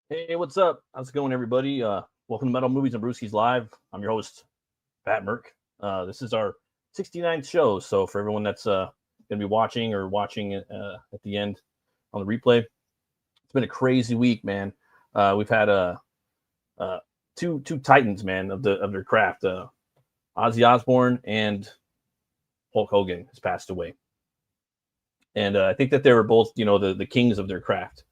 Hey, what's up? How's it going, everybody? Welcome to Metal Movies and Brewsky'S Live. I'm your host, Pat Merck. This is our 69th show. So for everyone that's going to be watching at the end on the replay, it's been a crazy week, man. We've had two titans, man, of their craft. Ozzy Osbourne and Hulk Hogan has passed away, and I think that they were both, the kings of their craft.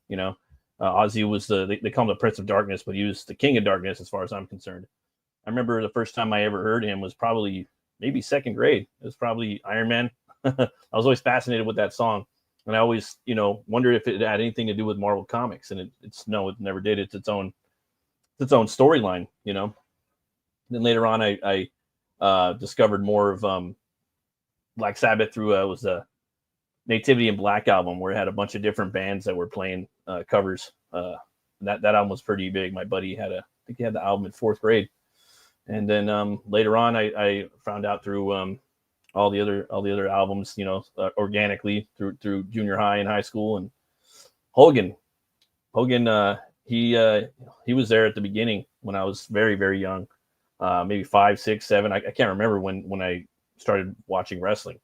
Ozzy was they call him the Prince of Darkness, but he was the King of Darkness as far as I'm concerned. I remember the first time I ever heard him was probably maybe second grade. It was probably Iron Man. I was always fascinated with that song, and I always, wondered if it had anything to do with Marvel Comics, and it never did. It's its own storyline, Then later on, I discovered more of Black Sabbath through was the Nativity in Black album, where it had a bunch of different bands that were playing covers. That album was pretty big. My buddy I think he had the album in fourth grade, and then later on, I found out through all the other albums, organically through junior high and high school. And Hogan, he was there at the beginning. when I was very, very young, maybe 5, 6, 7. I can't remember when I started watching wrestling,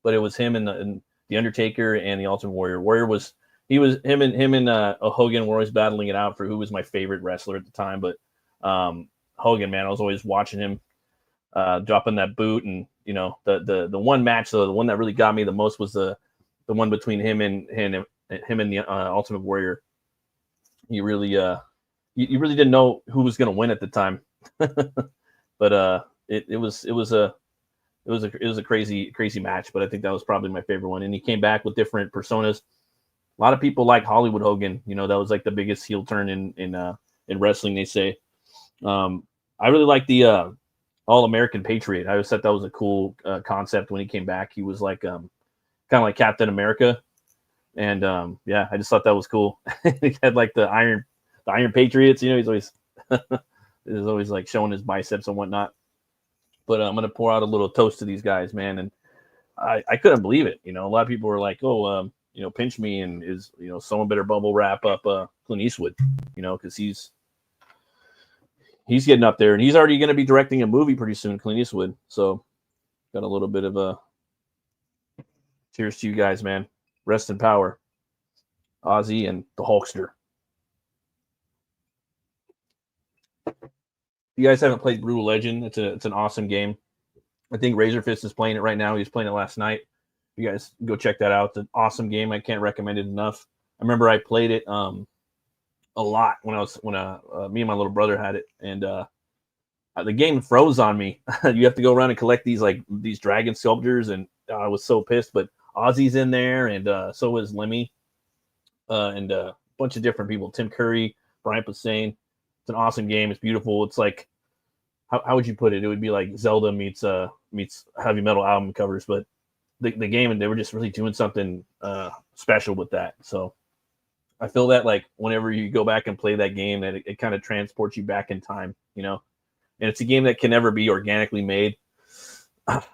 but it was him and the Undertaker and the Ultimate Warrior. Warrior was him and Hogan were always battling it out for who was my favorite wrestler at the time. But Hogan, man, I was always watching him dropping that boot, and the one match though, the one that really got me the most was the one between him and the Ultimate Warrior. You really you really didn't know who was going to win at the time, but it was a crazy match. But I think that was probably my favorite one. And he came back with different personas. A lot of people like Hollywood Hogan. That was like the biggest heel turn in wrestling, they say. I really like the All-American Patriot. I always thought that was a cool concept when he came back. He was like kind of like Captain America. And I just thought that was cool. He had like the Iron Patriots. He's always like showing his biceps and whatnot. But I'm gonna pour out a little toast to these guys, man. And I couldn't believe it. A lot of people were like, "Oh, pinch me," and is someone better bubble wrap up Clint Eastwood, because he's getting up there, and he's already going to be directing a movie pretty soon, Clint Eastwood. So got a little bit of a cheers to you guys, man. Rest in power, Ozzy and the Hulkster. You guys haven't played Brutal Legend? It's an awesome game. I think Razorfist is playing it right now. He was playing it last night. You guys go check that out. It's an awesome game. I can't recommend it enough. I remember I played it a lot when me and my little brother had it, and the game froze on me. You have to go around and collect these dragon sculptures, and I was so pissed. But Ozzy's in there, and so is Lemmy, and a bunch of different people. Tim Curry, Brian Posehn. It's an awesome game. It's beautiful. It's like, how would you put it? It would be like Zelda meets heavy metal album covers, but the game, and they were just really doing something special with that. So I feel that like whenever you go back and play that game, that it kind of transports you back in time, and it's a game that can never be organically made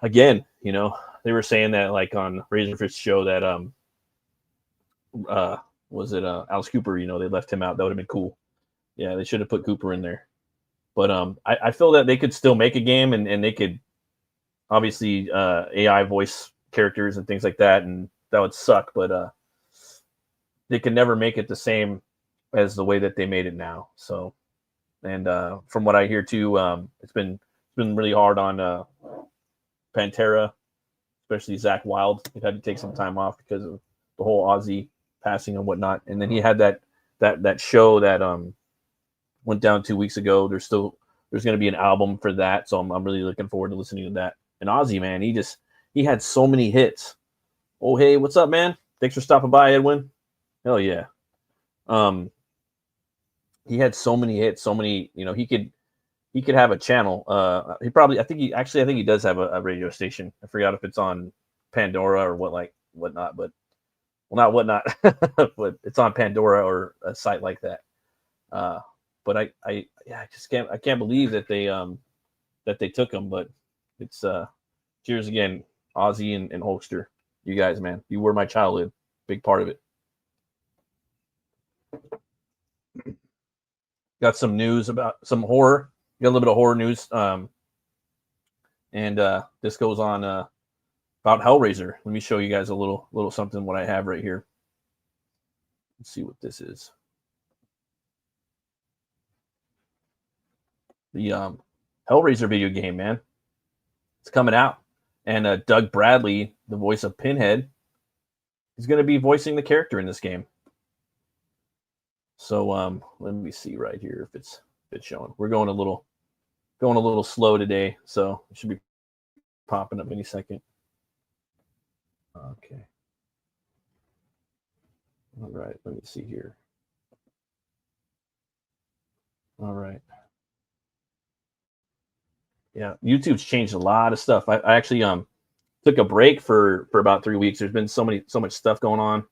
again. They were saying that like on Razorfist's show that was it Alice Cooper? They left him out. That would have been cool. Yeah, they should have put Cooper in there. But I feel that they could still make a game, and they could obviously AI voice characters and things like that, and that would suck. But they could never make it the same as the way that they made it now. So, and from what I hear too, it's been really hard on Pantera, especially Zach Wilde. He had to take some time off because of the whole Ozzy passing and whatnot. And then he had that show that went down 2 weeks ago. There's going to be an album for that, so I'm really looking forward to listening to that. And Ozzy, man, he had so many hits. Oh, hey, what's up, man? Thanks for stopping by, Edwin. Hell yeah. He had so many hits, so many. He could have a channel. I think he does have a radio station. I forgot if it's on Pandora or whatnot, but not whatnot, but it's on Pandora or a site like that. But I just can't believe that they took him. But it's cheers again, Ozzy and Hulkster. You guys, man, you were my childhood, big part of it. Got some news about some horror. Got a little bit of horror news. And this goes on about Hellraiser. Let me show you guys a little something what I have right here. Let's see what this is. The Hellraiser video game, man. It's coming out. And Doug Bradley, the voice of Pinhead, is going to be voicing the character in this game. So let me see right here if it's showing. We're going a little slow today, so it should be popping up any second. Okay. All right, let me see here. All right. Yeah, YouTube's changed a lot of stuff. I actually took a break for about 3 weeks. There's been so much stuff going on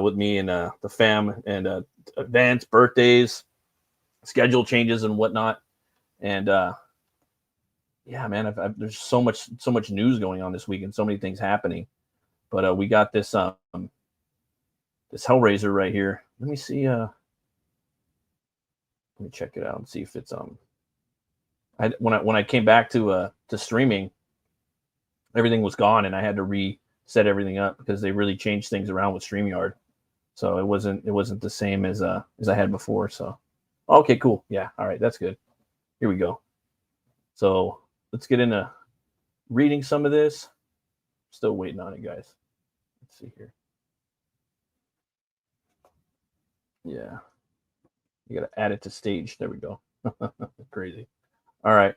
with me and the fam and events, birthdays, schedule changes and whatnot. And yeah, man, there's so much news going on this week and so many things happening. But we got this this Hellraiser right here. Let me see. Let me check it out and see if it's when I came back to streaming, everything was gone and I had to reset everything up because they really changed things around with StreamYard. So it wasn't the same as I had before. So okay, cool. Yeah, all right, that's good. Here we go. So let's get into reading some of this. Still waiting on it, guys. Let's see here. Yeah. You got to add it to stage. There we go. Crazy. All right.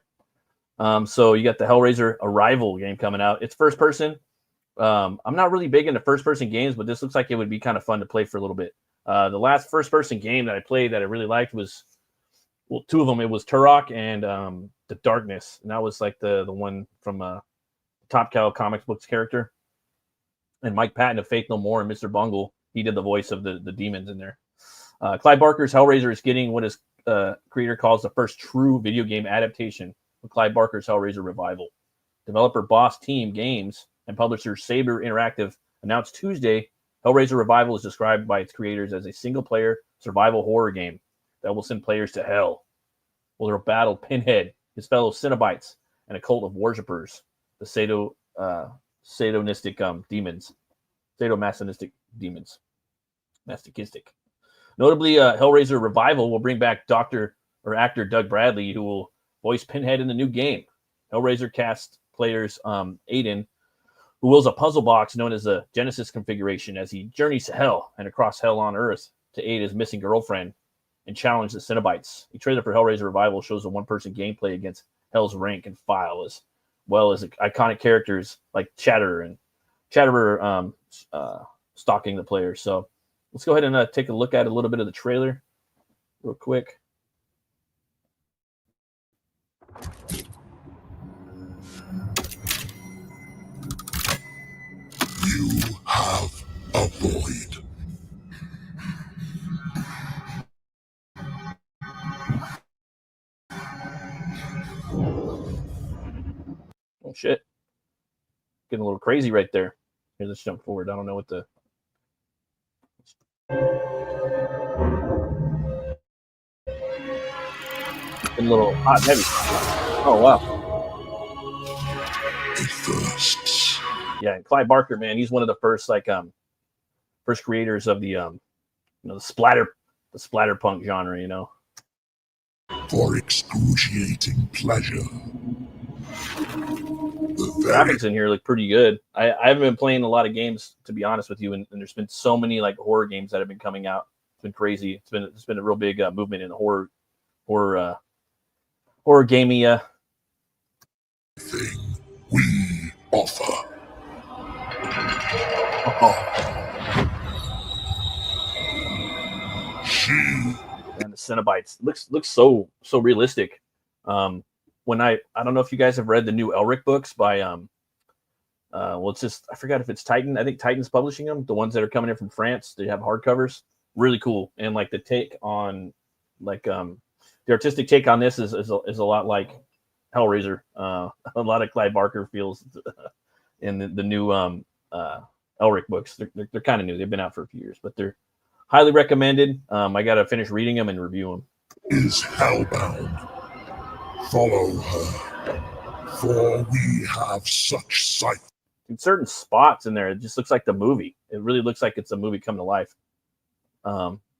So you got the Hellraiser Arrival game coming out. It's first person. I'm not really big into first person games, but this looks like it would be kind of fun to play for a little bit. The last first person game that I played that I really liked was, well, two of them. It was Turok and The Darkness. And that was like the one from Top Cow comics books character. And Mike Patton of Faith No More and Mr. Bungle, he did the voice of the demons in there. Clive Barker's Hellraiser is getting what his creator calls the first true video game adaptation of Clive Barker's Hellraiser Revival. Developer Boss Team Games and publisher Saber Interactive announced Tuesday Hellraiser Revival is described by its creators as a single-player survival horror game that will send players to hell, where they'll battle Pinhead, his fellow Cenobites, and a cult of worshippers, the sadomasochistic demons. Masochistic. Notably, Hellraiser Revival will bring back actor Doug Bradley, who will voice Pinhead in the new game. Hellraiser cast players Aiden, who wields a puzzle box known as the Genesis configuration as he journeys to hell and across hell on Earth to aid his missing girlfriend and challenge the Cenobites. A trailer for Hellraiser Revival shows a one-person gameplay against Hell's rank and file, as well as iconic characters like Chatterer stalking the player. So let's go ahead and take a look at a little bit of the trailer real quick. You have a void. Oh, shit. Getting a little crazy right there. Here, let's jump forward. I don't know what the... Getting a little hot and heavy. Oh, wow. It thirsts. Yeah, and Clive Barker, man, he's one of the first first creators of the the splatterpunk genre, For excruciating pleasure. Graphics in here look pretty good. I haven't been playing a lot of games, to be honest with you, and there's been so many like horror games that have been coming out. It's been crazy. It's been a real big movement in the horror gaming. Thing we offer. She and the Cenobites looks so realistic. When I don't know if you guys have read the new Elric books by it's just, I forgot if it's Titan. I think Titan's publishing them. The ones that are coming in from France, they have hardcovers. Really cool. And like the take on the artistic take on this is a lot like Hellraiser. A lot of Clive Barker feels in the new Elric books. They're kind of new. They've been out for a few years, but they're highly recommended. I got to finish reading them and review them. Is hellbound. Follow her, for we have such sight. In certain spots in there, it just looks like the movie. It really looks like it's a movie come to life.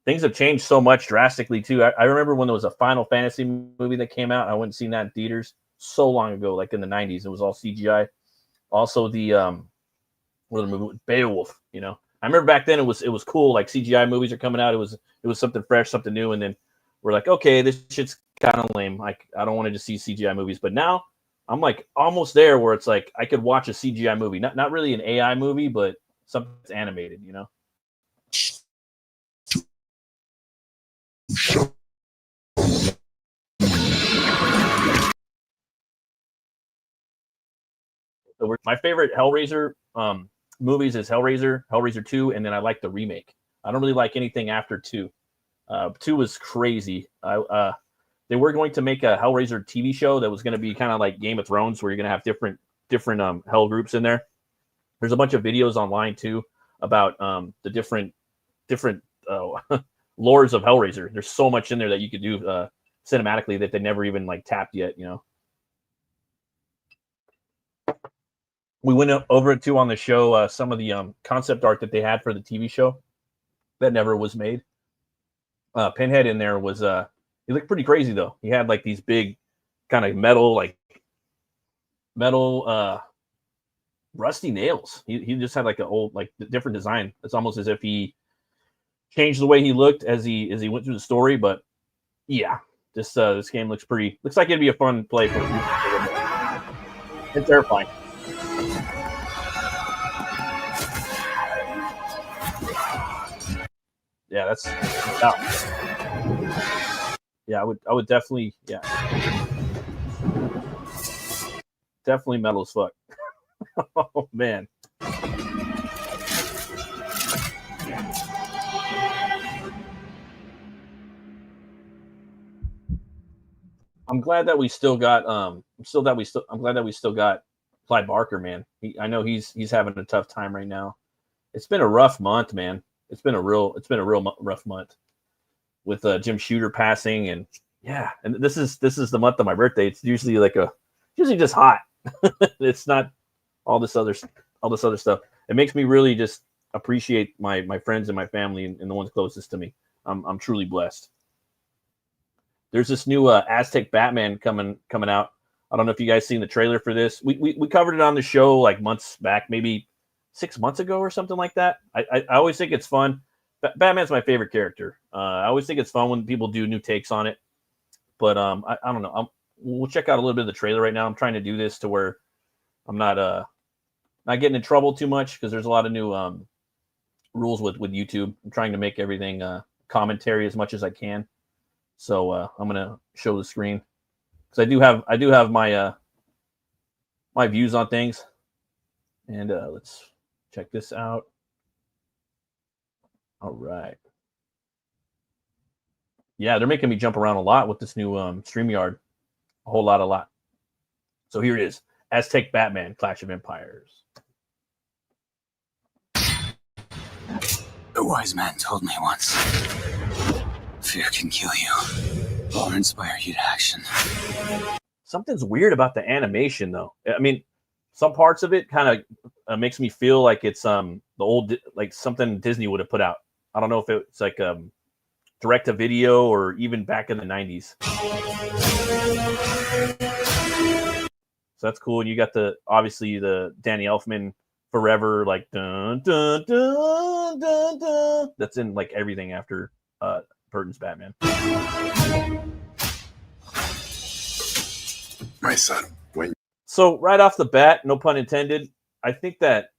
Things have changed so much drastically too. I remember when there was a Final Fantasy movie that came out. I went and seen that in theaters so long ago, like in the 90s. It was all CGI. Also the movie Beowulf. I remember back then it was cool. Like CGI movies are coming out. It was something fresh, something new, and then we're like, okay, this shit's kind of lame. Like, I don't want to just see CGI movies. But now I'm like almost there where it's like I could watch a CGI movie, not really an AI movie, but something that's animated. So my favorite Hellraiser movies is Hellraiser 2, and then I like the remake. I don't really like anything after 2. 2 was crazy. They were going to make a Hellraiser TV show that was going to be kind of like Game of Thrones, where you're going to have different hell groups in there. There's a bunch of videos online too about the different lores of Hellraiser. There's so much in there that you could do cinematically that they never even like tapped yet. We went over it too on the show. Some of the concept art that they had for the TV show that never was made. Pinhead in there was he looked pretty crazy though. He had like these big kind of metal rusty nails. He just had like an old like different design. It's almost as if he changed the way he looked as he went through the story. But yeah, this game looks like it'd be a fun play for it's terrifying. Yeah, that's yeah, I would definitely definitely metal as fuck. Oh man. I'm glad that we still got I'm glad that we still got Clyde Barker, man. I know he's having a tough time right now. It's been a rough month, man. It's been a real rough month with Jim Shooter passing, and yeah, and this is the month of my birthday. It's usually just hot. It's not all this other stuff. It makes me really just appreciate my friends and my family and the ones closest to me. I'm truly blessed. There's this new Aztec Batman coming out. I don't know if you guys seen the trailer for this. We covered it on the show like months back, maybe 6 months ago or something like that. I always think it's fun. Batman's my favorite character. I always think it's fun when people do new takes on it. But I don't know. We'll check out a little bit of the trailer right now. I'm trying to do this to where I'm not getting in trouble too much because there's a lot of new rules with YouTube. I'm trying to make everything commentary as much as I can. So I'm gonna show the screen because I do have my my views on things, and let's check this out. All right. Yeah, they're making me jump around a lot with this new StreamYard. A lot. So here it is. Aztec Batman, Clash of Empires. A wise man told me once, fear can kill you or inspire you to action. Something's weird about the animation, though. I mean, some parts of it kind of makes me feel like it's the old, like something Disney would have put out. I don't know if it's like direct to video or even back in the 90s. So that's cool. And you got obviously the Danny Elfman Forever, like dun dun dun dun dun. That's in like everything after Burton's Batman. My son, when So right off the bat, no pun intended, I think that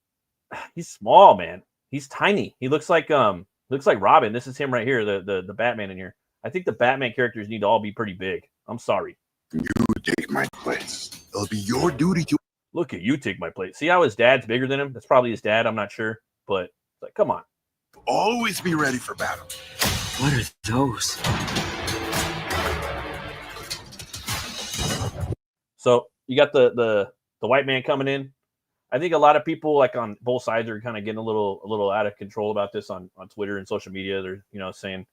he's small, man. He's tiny. He looks like Robin. This is him right here, the Batman in here. I think the Batman characters need to all be pretty big. I'm sorry. you take my place, it'll be your duty to Look at you take my place. See how his dad's bigger than him? That's probably his dad. I'm not sure, but it's like, come on. always be ready for battle. What are those? So you got the white man coming in. I think a lot of people like on both sides are kind of getting a little out of control about this on Twitter and social media. They're saying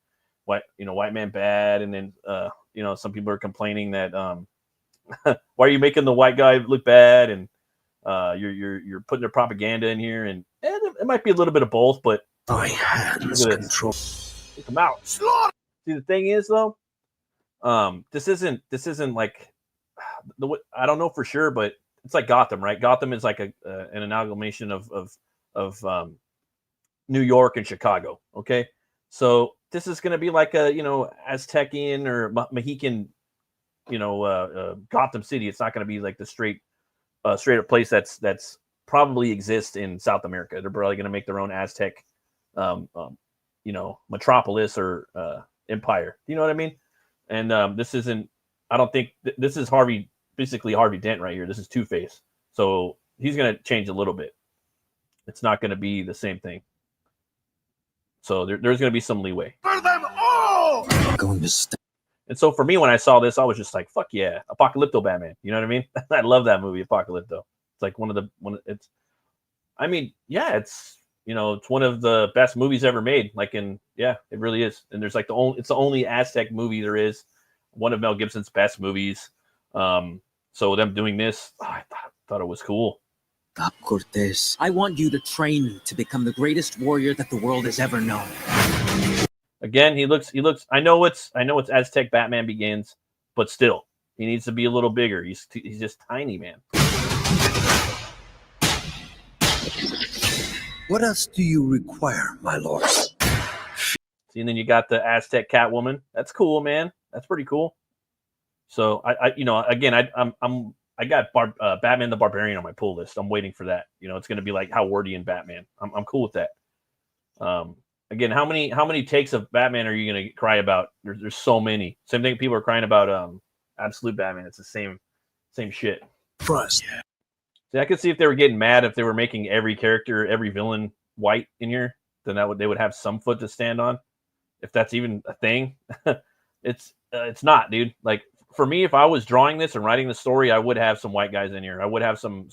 white man bad, and then some people are complaining that why are you making the white guy look bad, and you're putting their propaganda in here, and it might be a little bit of both, but My hands control. take them out. See, the thing is though, this isn't like I don't know for sure, but it's like Gotham, right? Gotham is like an amalgamation of New York and Chicago. Okay, so this is going to be like a Aztecian or Mexican, Gotham City. It's not going to be like the straight up place that's probably exists in South America. They're probably going to make their own Aztec, metropolis or empire. You know what I mean? And this isn't. I don't think this is basically Harvey Dent right here. This is Two-Face. So he's going to change a little bit. It's not going to be the same thing. So there's going to be some leeway. For them all! Going to And so for me, when I saw this, I was just like, fuck yeah, Apocalypto Batman. You know what I mean? I love that movie, Apocalypto. It's like it's you know, it's one of the best movies ever made. Like it really is. And there's like it's the only Aztec movie there is. One of Mel Gibson's best movies. So them doing this, I thought it was cool. Stop, Cortez. I want you to train me to become the greatest warrior that the world has ever known. Again, he looks. I know it's Aztec Batman Begins, but still, he needs to be a little bigger. He's just tiny, man. What else do you require, my lord? See, and then you got the Aztec Catwoman. That's cool, man. That's pretty cool. So I you know, again, I got Batman the Barbarian on my pull list. I'm waiting for that. You know, it's going to be like Howardian Batman. I'm cool with that. Again, how many takes of Batman are you going to cry about? There's so many. Same thing people are crying about Absolute Batman. It's the same shit. Trust. See, I could see if they were getting mad if they were making every character, every villain white in here, then they would have some foot to stand on. If that's even a thing. It's not, dude. Like, for me, if I was drawing this and writing the story, I would have some white guys in here. I would have some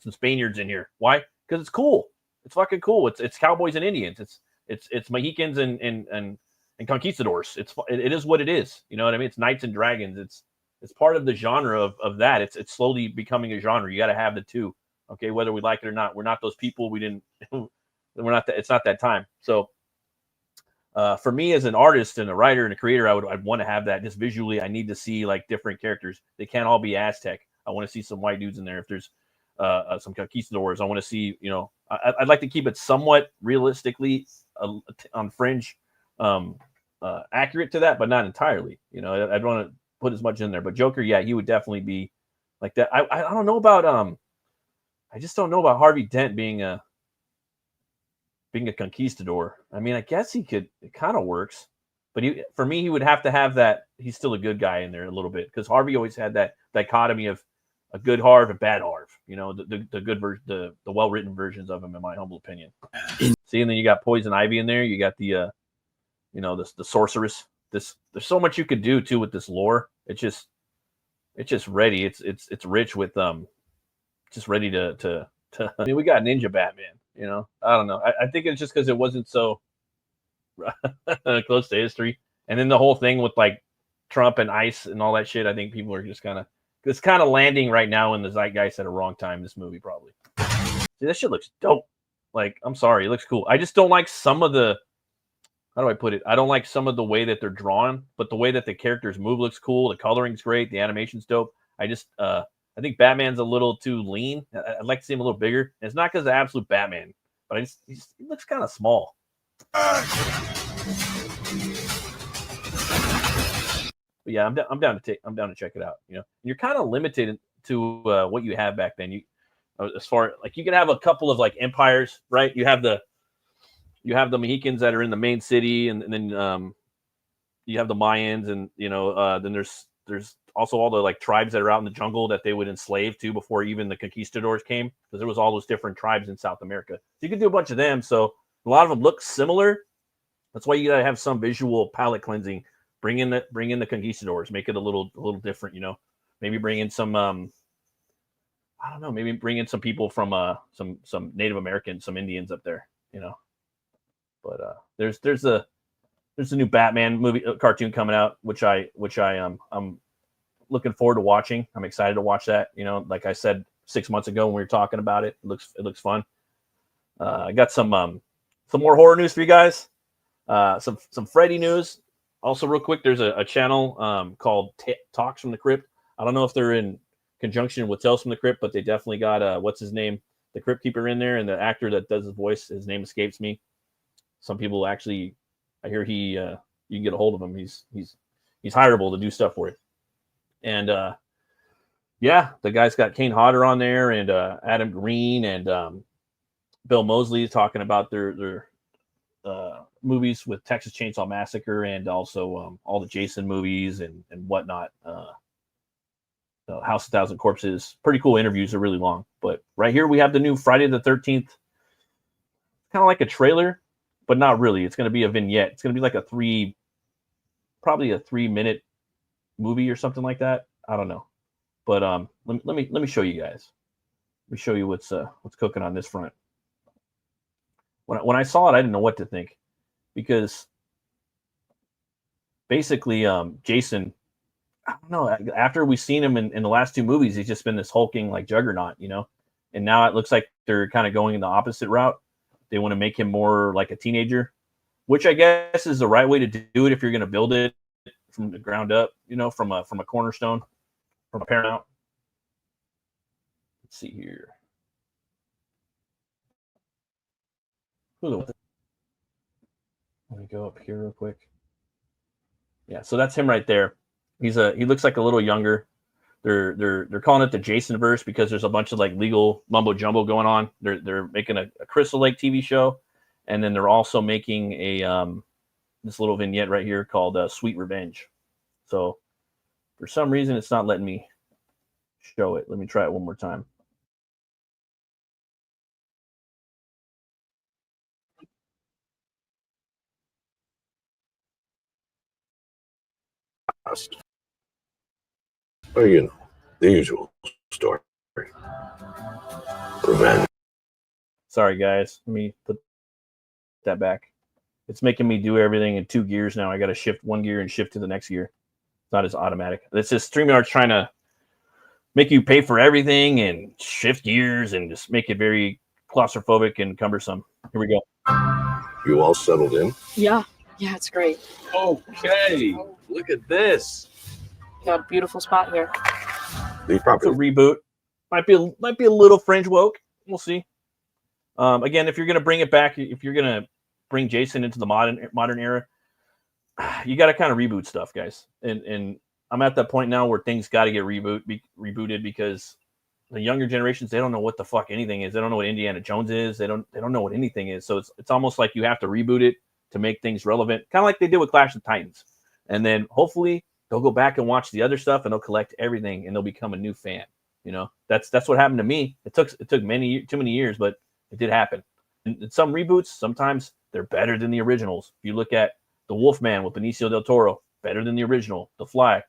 Spaniards in here. Why? Because it's cool. It's fucking cool. It's cowboys and Indians. It's Mohicans and conquistadors. It is what it is. You know what I mean? It's knights and dragons. It's part of the genre of that. It's slowly becoming a genre. You got to have the two. Okay, whether we like it or not. We're not those people. We didn't. We're not that. It's not that time. So. For me as an artist and a writer and a creator, I'd want to have that. Just visually, I need to see like different characters. They can't all be Aztec. I want to see some white dudes in there. If there's some conquistadors, I want to see. You know, I'd like to keep it somewhat realistically on fringe, accurate to that, but not entirely. You know, I'd want to put as much in there. But Joker, yeah, he would definitely be like that. I don't know about I just don't know about Harvey Dent being a conquistador. I mean, I guess he could. It kind of works, but for me, he would have to have that. He's still a good guy in there a little bit because Harvey always had that dichotomy of a good Harv and bad Harv. You know, the good version, the well written versions of him, in my humble opinion. See, and then you got Poison Ivy in there. You got the the sorceress. There's so much you could do too with this lore. It's just ready. It's rich with just ready to. I mean, we got Ninja Batman. You know, I don't know. I think it's just because it wasn't so close to history, and then the whole thing with like Trump and ICE and all that shit. I think people are just it's kind of landing right now in the zeitgeist at a wrong time. This movie probably. See, that shit looks dope. Like, I'm sorry, it looks cool. I just don't like some of the. How do I put it? I don't like some of the way that they're drawn, but the way that the characters move looks cool. The coloring's great. The animation's dope. I think Batman's a little too lean. I'd like to see him a little bigger. And it's not because of Absolute Batman, but he looks kind of small. But yeah, I'm down to check it out. You know, you're kind of limited to what you have back then. You, as far like you can have a couple of like empires, right? You have the Mohicans that are in the main city, and then you have the Mayans, and then there's also all the like tribes that are out in the jungle that they would enslave to before even the conquistadors came, because there was all those different tribes in South America. So you could do a bunch of them. So a lot of them look similar. That's why you gotta have some visual palette cleansing. Bring in the conquistadors, make it a little different. You know, maybe bring in some I don't know, maybe bring in some people from some Native Americans, some Indians up there. You know, but there's a new Batman movie cartoon coming out, which I'm looking forward to watching. I'm excited to watch that. You know, like I said 6 months ago when we were talking about it, it looks fun. I got some more horror news for you guys. Some Freddy news. Also, real quick, there's a channel called Talks from the Crypt. I don't know if they're in conjunction with Tales from the Crypt, but they definitely got what's his name, the Crypt Keeper in there, and the actor that does his voice. His name escapes me. Some people actually, I hear you can get a hold of him. He's hireable to do stuff for you. And yeah, the guy's got Kane Hodder on there, and Adam Green, and Bill Moseley is talking about their movies with Texas Chainsaw Massacre, and also all the Jason movies and whatnot. House of Thousand Corpses. Pretty cool interviews. They're really long. But right here we have the new Friday the 13th. Kind of like a trailer, but not really. It's going to be a vignette. It's going to be like probably a 3-minute movie or something like that. I don't know. But let me show you guys. Let me show you what's cooking on this front. when I saw it, I didn't know what to think, because basically, Jason, I don't know. After we've seen him in the last two movies, he's just been this hulking like juggernaut, you know. And now it looks like they're kind of going in the opposite route. They want to make him more like a teenager, which I guess is the right way to do it if you're going to build it from the ground up, you know, from a cornerstone, from a Paramount. Let's see here. Let me go up here real quick. Yeah, so that's him right there. He looks like a little younger. They're calling it the Jason verse because there's a bunch of like legal mumbo jumbo going on. They're making a Crystal Lake TV show, and then they're also making a this little vignette right here called Sweet Revenge. So for some reason it's not letting me show it. Let me try it one more time. Well, you know, the usual story. Revenge. Sorry guys, let me put that back. It's making me do everything in 2 gears now. I got to shift one gear and shift to the next gear. It's not as automatic. It's just StreamYard's trying to make you pay for everything and shift gears and just make it very claustrophobic and cumbersome. Here we go. You all settled in? Yeah, it's great. Okay, look at this. Got a beautiful spot here. The It's a property. reboot. Might be a little fringe woke. We'll see. Again, if you're gonna bring it back, if you're gonna bring Jason into the modern era, you got to kind of reboot stuff, guys. And I'm at that point now where things got to get rebooted because the younger generations, they don't know what the fuck anything is. They don't know what Indiana Jones is. They don't know what anything is. So it's almost like you have to reboot it to make things relevant, kind of like they did with Clash of Titans. And then hopefully they'll go back and watch the other stuff and they'll collect everything and they'll become a new fan. You know, that's what happened to me. It took too many years, but it did happen. And some reboots, sometimes they're better than the originals. If you look at The Wolfman with Benicio del Toro, better than the original. The Fly,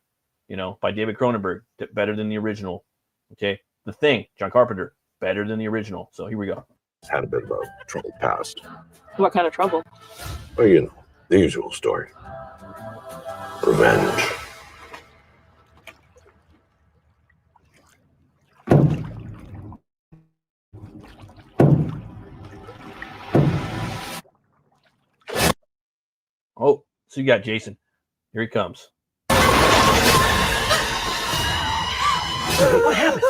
you know, by David Cronenberg, better than the original. Okay. The Thing, John Carpenter, better than the original. So here we go. Had a bit of a troubled past. What kind of trouble? Well, you know, the usual story. Revenge. Oh, so you got Jason. Here he comes. What happened?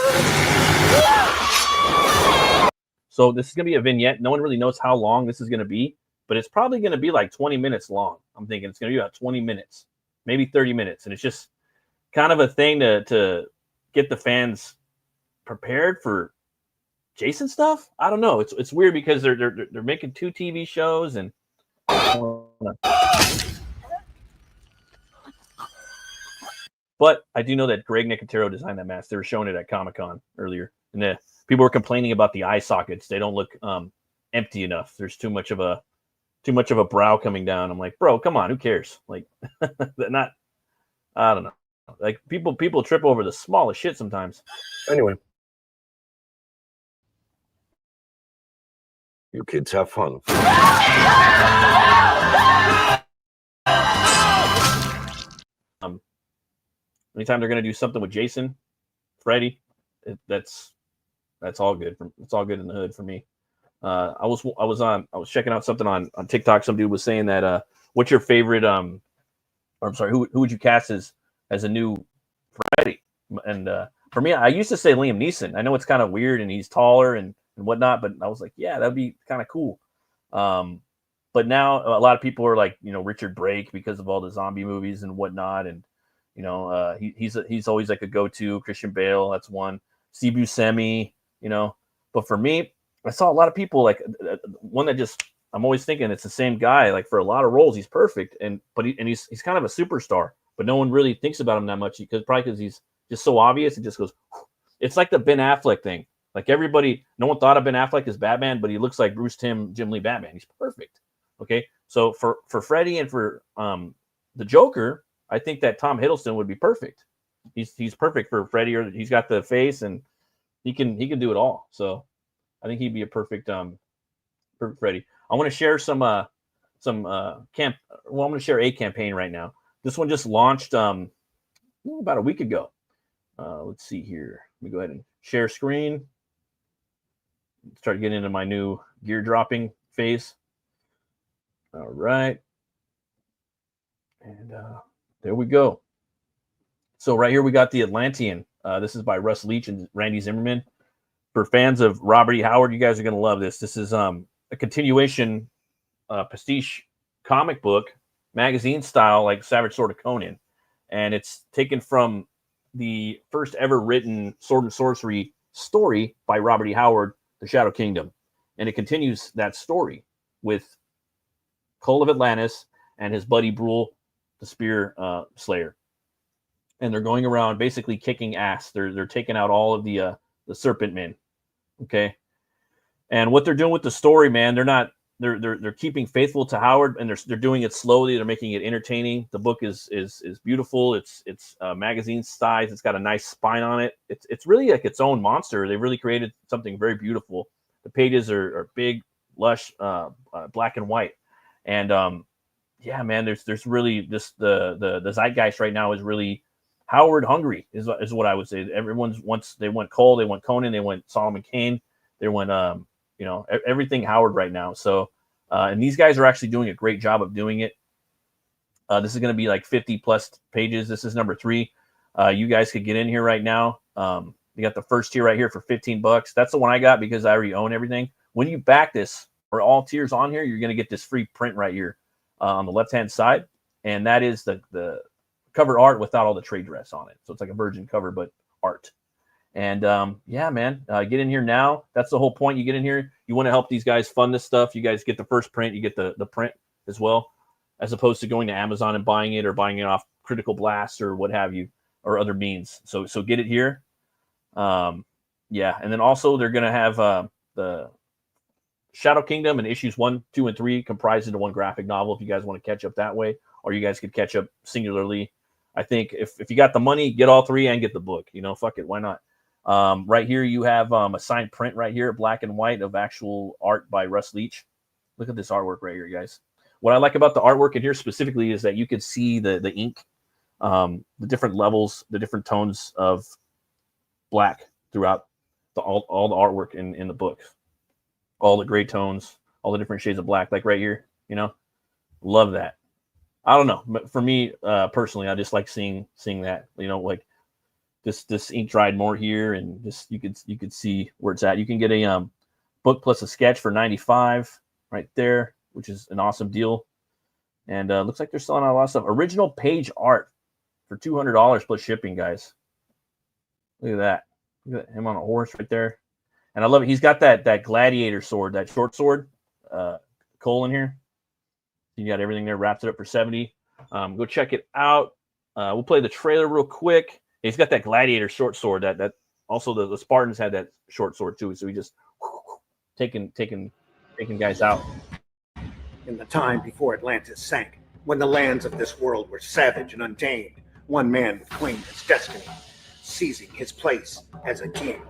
So this is going to be a vignette. No one really knows how long this is going to be, but it's probably going to be like 20 minutes long. I'm thinking it's going to be about 20 minutes, maybe 30 minutes. And it's just kind of a thing to get the fans prepared for Jason stuff. I don't know. It's weird because they're making 2 TV shows and but I do know that Greg Nicotero designed that mask. They were showing it at Comic-Con earlier, and people were complaining about the eye sockets. They don't look empty enough. There's too much of a brow coming down. I'm like, bro, come on, who cares? Like, not. I don't know. Like people trip over the smallest shit sometimes. Anyway. You kids have fun. Anytime they're going to do something with Jason, Freddy, that's all good. It's all good in the hood for me. I was checking out something on TikTok. Some dude was saying that what's your favorite or I'm sorry, who would you cast as a new Freddy? And for me, I used to say Liam Neeson. I know it's kind of weird and he's taller and whatnot, but I was like, yeah, that'd be kind of cool. But now a lot of people are like, you know, Richard Brake because of all the zombie movies and whatnot, and you know, he's always like a go-to. Christian Bale, that's one. Steve Buscemi, you know. But for me, I saw a lot of people like one that just I'm always thinking it's the same guy. Like for a lot of roles, he's perfect, but he's kind of a superstar. But no one really thinks about him that much because he's just so obvious. It just goes. It's like the Ben Affleck thing. Like everybody, no one thought of Ben Affleck as Batman, but he looks like Jim Lee Batman. He's perfect. Okay, so for Freddy and for the Joker, I think that Tom Hiddleston would be perfect. He's perfect for Freddy, or he's got the face and he can do it all. So I think he'd be a perfect Freddy. I want to share I'm going to share a campaign right now. This one just launched about a week ago. Let's see here. Let me go ahead and share screen. Start getting into my new gear dropping phase. All right. And there we go. So right here we got The Atlantean. This is by Russ Leach and Randy Zimmerman. For fans of Robert E. Howard, you guys are going to love this. This is a continuation pastiche comic book, magazine style, like Savage Sword of Conan. And it's taken from the first ever written sword and sorcery story by Robert E. Howard, The Shadow Kingdom. And it continues that story with Cull of Atlantis and his buddy Brule, the Spear Slayer. And they're going around basically kicking ass. They're taking out all of the Serpent Men. Okay. And what they're doing with the story, man, they're keeping faithful to Howard, and they're doing it slowly. They're making it entertaining. The book is beautiful. It's magazine size. It's got a nice spine on it. It's really like its own monster. They really created something very beautiful. The pages are big, lush, black and white. And yeah, man, there's really this the zeitgeist right now is really Howard hungry is what I would say. They went Cole, they went Conan, they went Solomon Kane, they went everything Howard right now. So and these guys are actually doing a great job of doing it. This is going to be like 50 plus pages. This is number 3. You guys could get in here right now. You got the first tier right here for $15. That's the one I got because I already own everything. When you back this for all tiers on here, you're going to get this free print right here on the left hand side, and that is the cover art without all the trade dress on it. So it's like a virgin cover, but art. And yeah, man, get in here now. That's the whole point. You get in here, you want to help these guys fund this stuff. You guys get the first print, you get the print as well, as opposed to going to Amazon and buying it or buying it off Critical Blast or what have you, or other means. So get it here. Yeah, and then also they're gonna have the Shadow Kingdom and issues 1, 2, and 3 comprised into one graphic novel. If you guys want to catch up that way, or you guys could catch up singularly. I think if you got the money, get all 3 and get the book. Fuck it, why not? Right here you have a signed print right here, black and white, of actual art by Russ Leach. Look at this artwork right here, guys. What I like about the artwork in here specifically is that you can see the ink, the different levels, the different tones of black throughout all the artwork in the book. All the gray tones, all the different shades of black, like right here. Love that. I don't know, but for me personally, I just like seeing that. Like this ink dried more here, and just you could see where it's at. You can get a book plus a sketch for $95 right there, which is an awesome deal. And looks like they're selling out a lot of stuff. Original page art for $200 plus shipping, guys. Look at that. Look at him on a horse right there. And I love it. He's got that gladiator sword, that short sword, Cole in here. You got everything there, wrapped it up for $70. Go check it out. We'll play the trailer real quick. He's got that gladiator short sword. That also the Spartans had that short sword too. So he just taking guys out. In the time before Atlantis sank, when the lands of this world were savage and untamed, one man would claim his destiny, seizing his place as a king.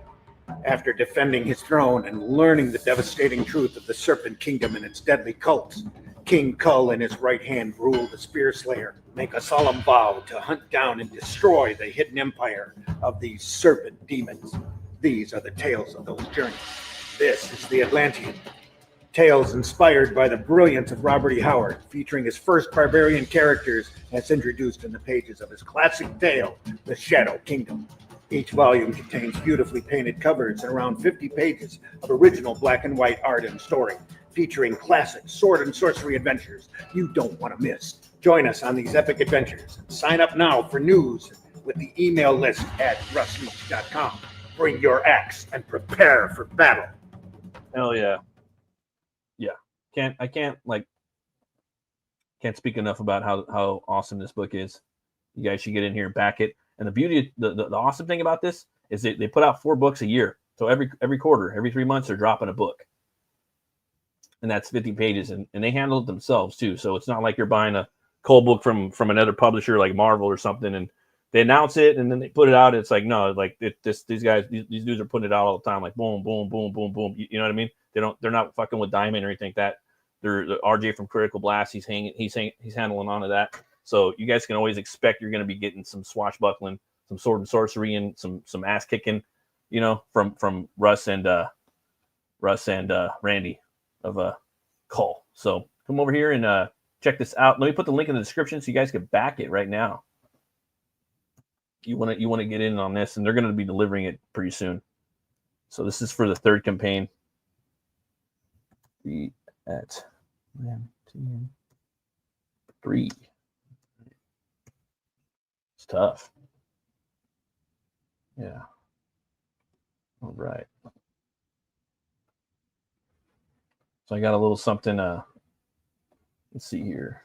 After defending his throne and learning the devastating truth of the Serpent Kingdom and its deadly cults, King Cull and his right hand Brule, the Spear Slayer, make a solemn vow to hunt down and destroy the hidden empire of these serpent demons. These are the tales of those journeys. This is The Atlantean. Tales inspired by the brilliance of Robert E. Howard, featuring his first barbarian characters as introduced in the pages of his classic tale, The Shadow Kingdom. Each volume contains beautifully painted covers and around 50 pages of original black and white art and story, featuring classic sword and sorcery adventures you don't want to miss. Join us on these epic adventures and sign up now for news with the email list at russleach.com. Bring your axe and prepare for battle. Hell yeah. I can't speak enough about how awesome this book is. You guys should get in here and back it. And the beauty, the awesome thing about this is they put out 4 books a year. So every quarter, every 3 months, they're dropping a book. And that's 50 pages. And they handle it themselves too. So it's not like you're buying a cold book from another publisher like Marvel or something, and they announce it and then they put it out. It's like, no, like these dudes are putting it out all the time, like boom, boom, boom, boom, boom. You know what I mean? They're not fucking with Diamond or anything like that. The RJ from Critical Blast, he's handling on to that. So you guys can always expect you're going to be getting some swashbuckling, some sword and sorcery, and some ass kicking, you know, from Russ and Randy of Call. So come over here and check this out. Let me put the link in the description so you guys can back it right now. You want to get in on this, and they're going to be delivering it pretty soon. So this is for the third campaign. Be at 3. It's tough. Yeah. All right. So I got a little something. Let's see here.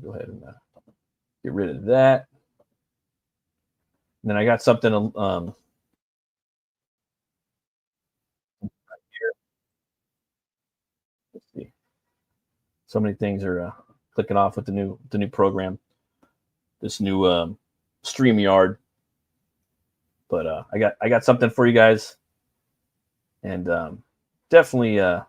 Go ahead and get rid of that. And then I got something right here. Let's see. So many things are clicking off with the new program. This new StreamYard. But I got something for you guys, and definitely I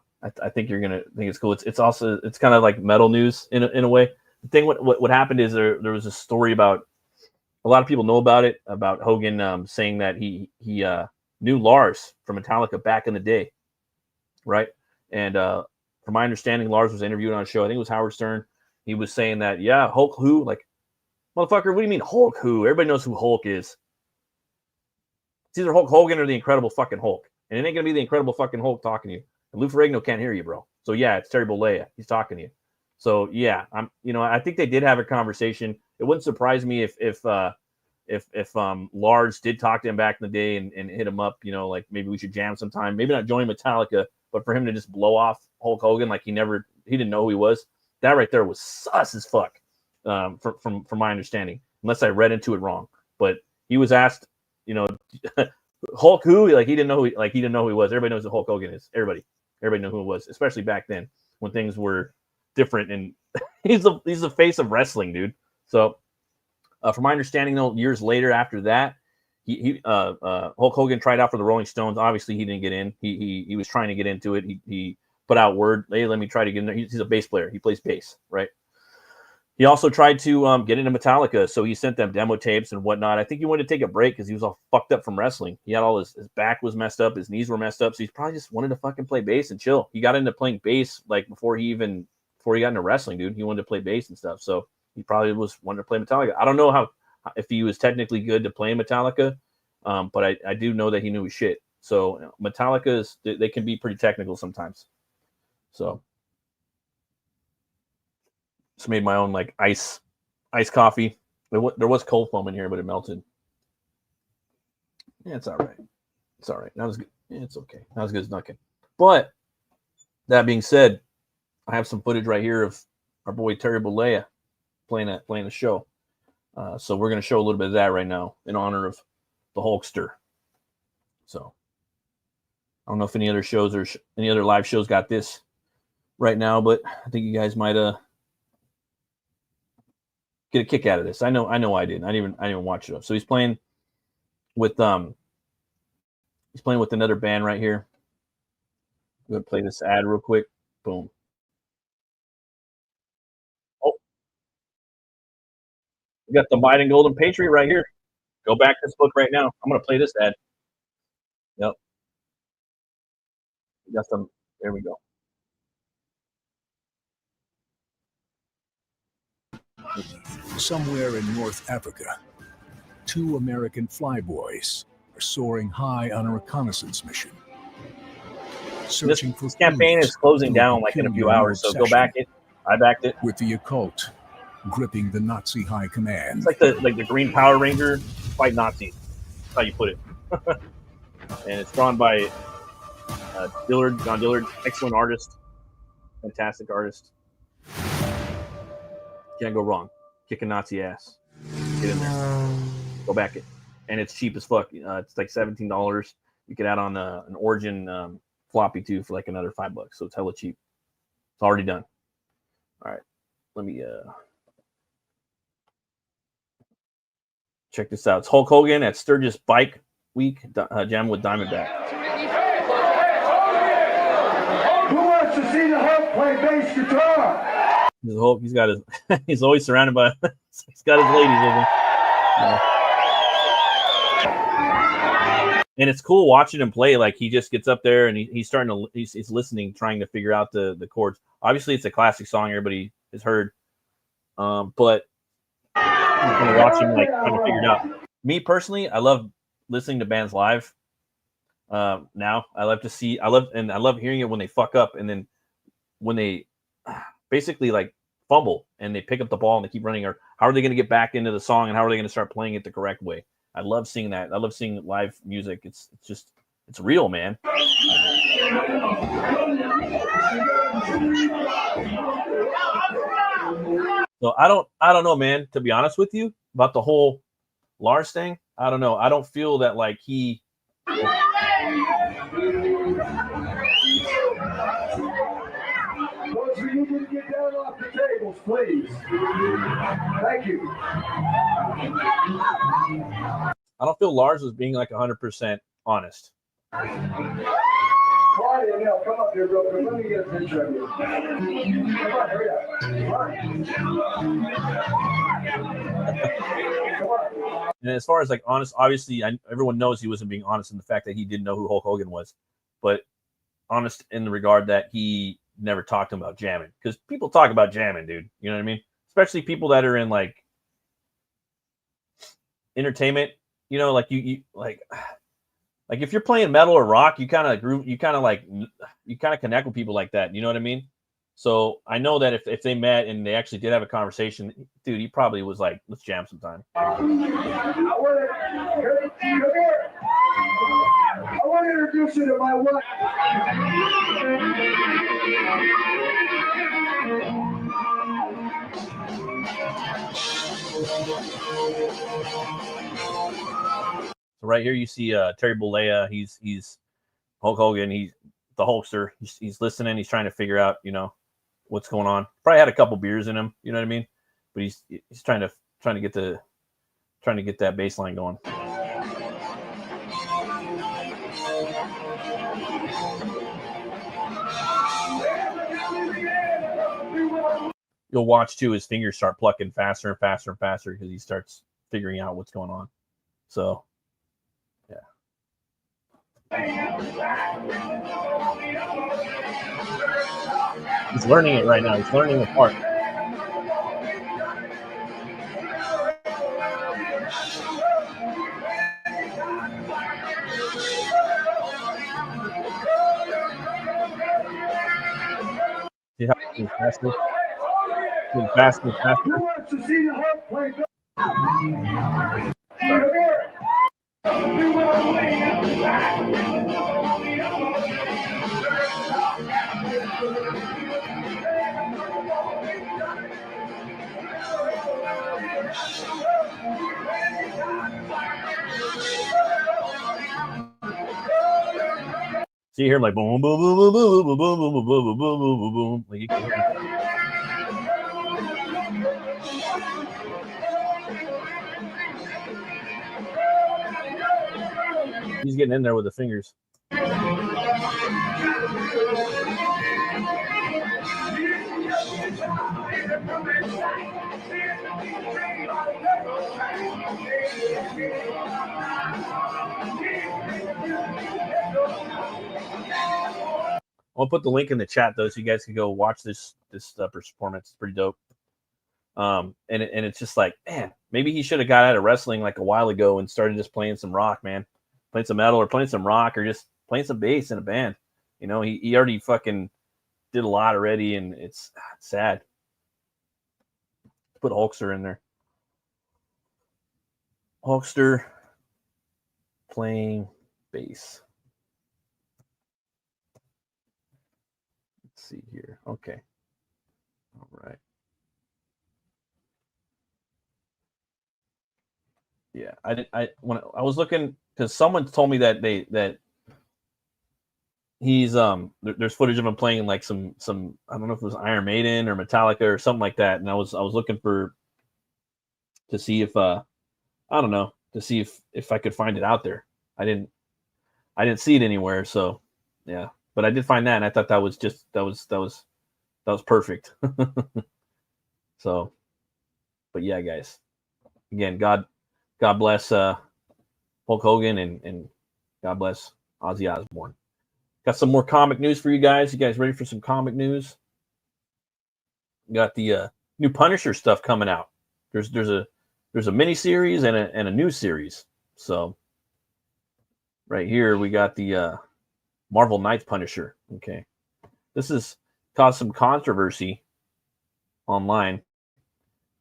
think you're gonna think it's cool. It's also kind of like metal news in a way. The thing what happened is there was a story about, a lot of people know about it, about Hogan saying that he knew Lars from Metallica back in the day, right? And from my understanding, Lars was interviewed on a show. I think it was Howard Stern. He was saying that, yeah, Hulk who? Like, motherfucker, what do you mean Hulk who? Everybody knows who Hulk is. It's either Hulk Hogan or the Incredible fucking Hulk. And it ain't going to be the Incredible fucking Hulk talking to you. And Lou Ferrigno can't hear you, bro. So, yeah, it's Terry Bollea. He's talking to you. So, yeah, I think they did have a conversation. It wouldn't surprise me if Lars did talk to him back in the day and hit him up, you know, like maybe we should jam sometime. Maybe not join Metallica, but for him to just blow off Hulk Hogan like he didn't know who he was. That right there was sus as fuck, from my understanding, unless I read into it wrong. But he was asked, you know, Hulk who? Like he didn't know who he was. Everybody knows who Hulk Hogan is. Everybody knew who it was, especially back then when things were different. And he's the face of wrestling, dude. So from my understanding, though, years later after that, Hulk Hogan tried out for the Rolling Stones. Obviously, he didn't get in. He was trying to get into it. He put out word, hey, let me try to get in there. He's a bass player. He plays bass, right? He also tried to get into Metallica, so he sent them demo tapes and whatnot. I think he wanted to take a break because he was all fucked up from wrestling. He had all his back was messed up, his knees were messed up, so he probably just wanted to fucking play bass and chill. He got into playing bass like before he got into wrestling, dude. He wanted to play bass and stuff, so he probably wanted to play Metallica. I don't know if he was technically good to play Metallica, but I do know that he knew his shit. So Metallica they can be pretty technical sometimes. So just made my own like ice coffee. There was cold foam in here, but it melted. Yeah, it's all right. It's all right. Not as good. Yeah, it's okay. Not as good as Duncan. But that being said, I have some footage right here of our boy Terry Bollea playing a show. So we're going to show a little bit of that right now in honor of the HULKSTER. So I don't know if any other shows or any other live shows got this right now, but I think you guys might get a kick out of this. I know I didn't. I didn't even watch it up. So he's playing with another band right here. I'm gonna play this ad real quick. Boom. Oh, we got the Biden Golden Patriot right here. Go back to this book right now. I'm gonna play this ad. Yep. We got some. There we go. Somewhere in North Africa, 2 American flyboys are soaring high on a reconnaissance mission. This campaign is closing down like in a few hours, so go back it. I backed it. With the occult gripping the Nazi high command. It's like the Green Power Ranger fight Nazis. That's how you put it. And it's drawn by John Dillard, excellent artist, fantastic artist. Can't go wrong. Kicking Nazi ass. Get in there. Go back it. And it's cheap as fuck. It's like $17. You could add on an Origin floppy too for like another $5. So it's hella cheap. It's already done. All right. Let me check this out. It's Hulk Hogan at Sturgis Bike Week, jamming with Diamondback. Who wants to see the Hulk bass guitar. He's got his. He's always surrounded by. He's got his ladies with him. Yeah. And it's cool watching him play. Like he just gets up there and he's starting to. He's listening, trying to figure out the chords. Obviously, it's a classic song everybody has heard. But I'm gonna watch him like trying to figure it out. Me personally, I love listening to bands live. Now I love hearing it when they fuck up and then when they basically like fumble and they pick up the ball and they keep running, or how are they going to get back into the song and how are they going to start playing it the correct way? I love seeing that. I love seeing live music. It's real, man. So I don't know, man, to be honest with you about the whole Lars thing. I don't know. I don't feel that like he You can get down off the tables, please. Thank you. I don't feel Lars was being like 100% honest. Claudia, now come up here real quick. Let me get a picture of you. Come on, hurry up. Come on. And as far as like honest, obviously everyone knows he wasn't being honest in the fact that he didn't know who Hulk Hogan was, but honest in the regard that he never talked to him about jamming, because people talk about jamming, dude. You know what I mean? Especially people that are in like entertainment. You know, like you like if you're playing metal or rock, you kind of connect with people like that. You know what I mean? So I know that if they met and they actually did have a conversation, dude, he probably was like, let's jam sometime. I want to introduce you to my wife. So right here you see Terry Bollea. He's Hulk Hogan. He's the Hulkster. He's listening. He's trying to figure out, you know, what's going on. Probably had a couple beers in him. You know what I mean? But he's trying to get that bass line going. You'll watch too his fingers start plucking faster and faster and faster because he starts figuring out what's going on. So yeah. He's learning it right now. He's learning the part. See how he's faster? He's faster and faster. Who wants to see the Hulk play? See here, like boom, boom, boom, boom, boom, boom, boom, boom, boom, boom, boom, boom, boom, boom. Like you can hear it. He's getting in there with the fingers. I'll put the link in the chat though, so you guys can go watch this performance. It's pretty dope. And it's just like, man, maybe he should have got out of wrestling like a while ago and started just playing some rock, man, playing some metal or playing some rock or just playing some bass in a band. You know, he already fucking did a lot already, and it's sad. Put Hulkster in there. Hulkster playing bass. Let's see here. Okay. All right. Yeah, when I was looking, because someone told me that that he's there's footage of him playing like some I don't know if it was Iron Maiden or Metallica or something like that, and I was looking to see if I don't know, to see if I could find it out there. I didn't see it anywhere, so yeah, but I did find that, and I thought that was That was perfect. So, but yeah, guys. Again, God bless Hulk Hogan and God bless Ozzy Osbourne. Got some more comic news for you guys. You guys ready for some comic news? Got the new Punisher stuff coming out. There's a mini series and a new series. So right here we got the Marvel Knights Punisher. Okay, this has caused some controversy online.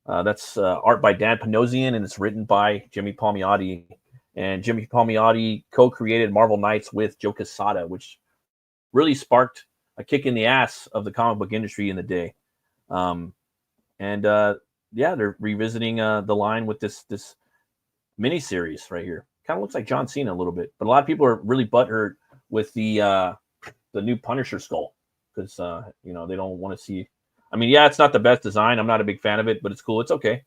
That's art by Dan Panosian, and it's written by Jimmy Palmiotti. And Jimmy Palmiotti co-created Marvel Knights with Joe Quesada, which really sparked a kick in the ass of the comic book industry in the day. Yeah, they're revisiting the line with this mini series right here. Kind of looks like John Cena a little bit, but a lot of people are really butthurt with the new Punisher skull because they don't want to see. I mean, yeah, it's not the best design. I'm not a big fan of it, but it's cool. It's okay.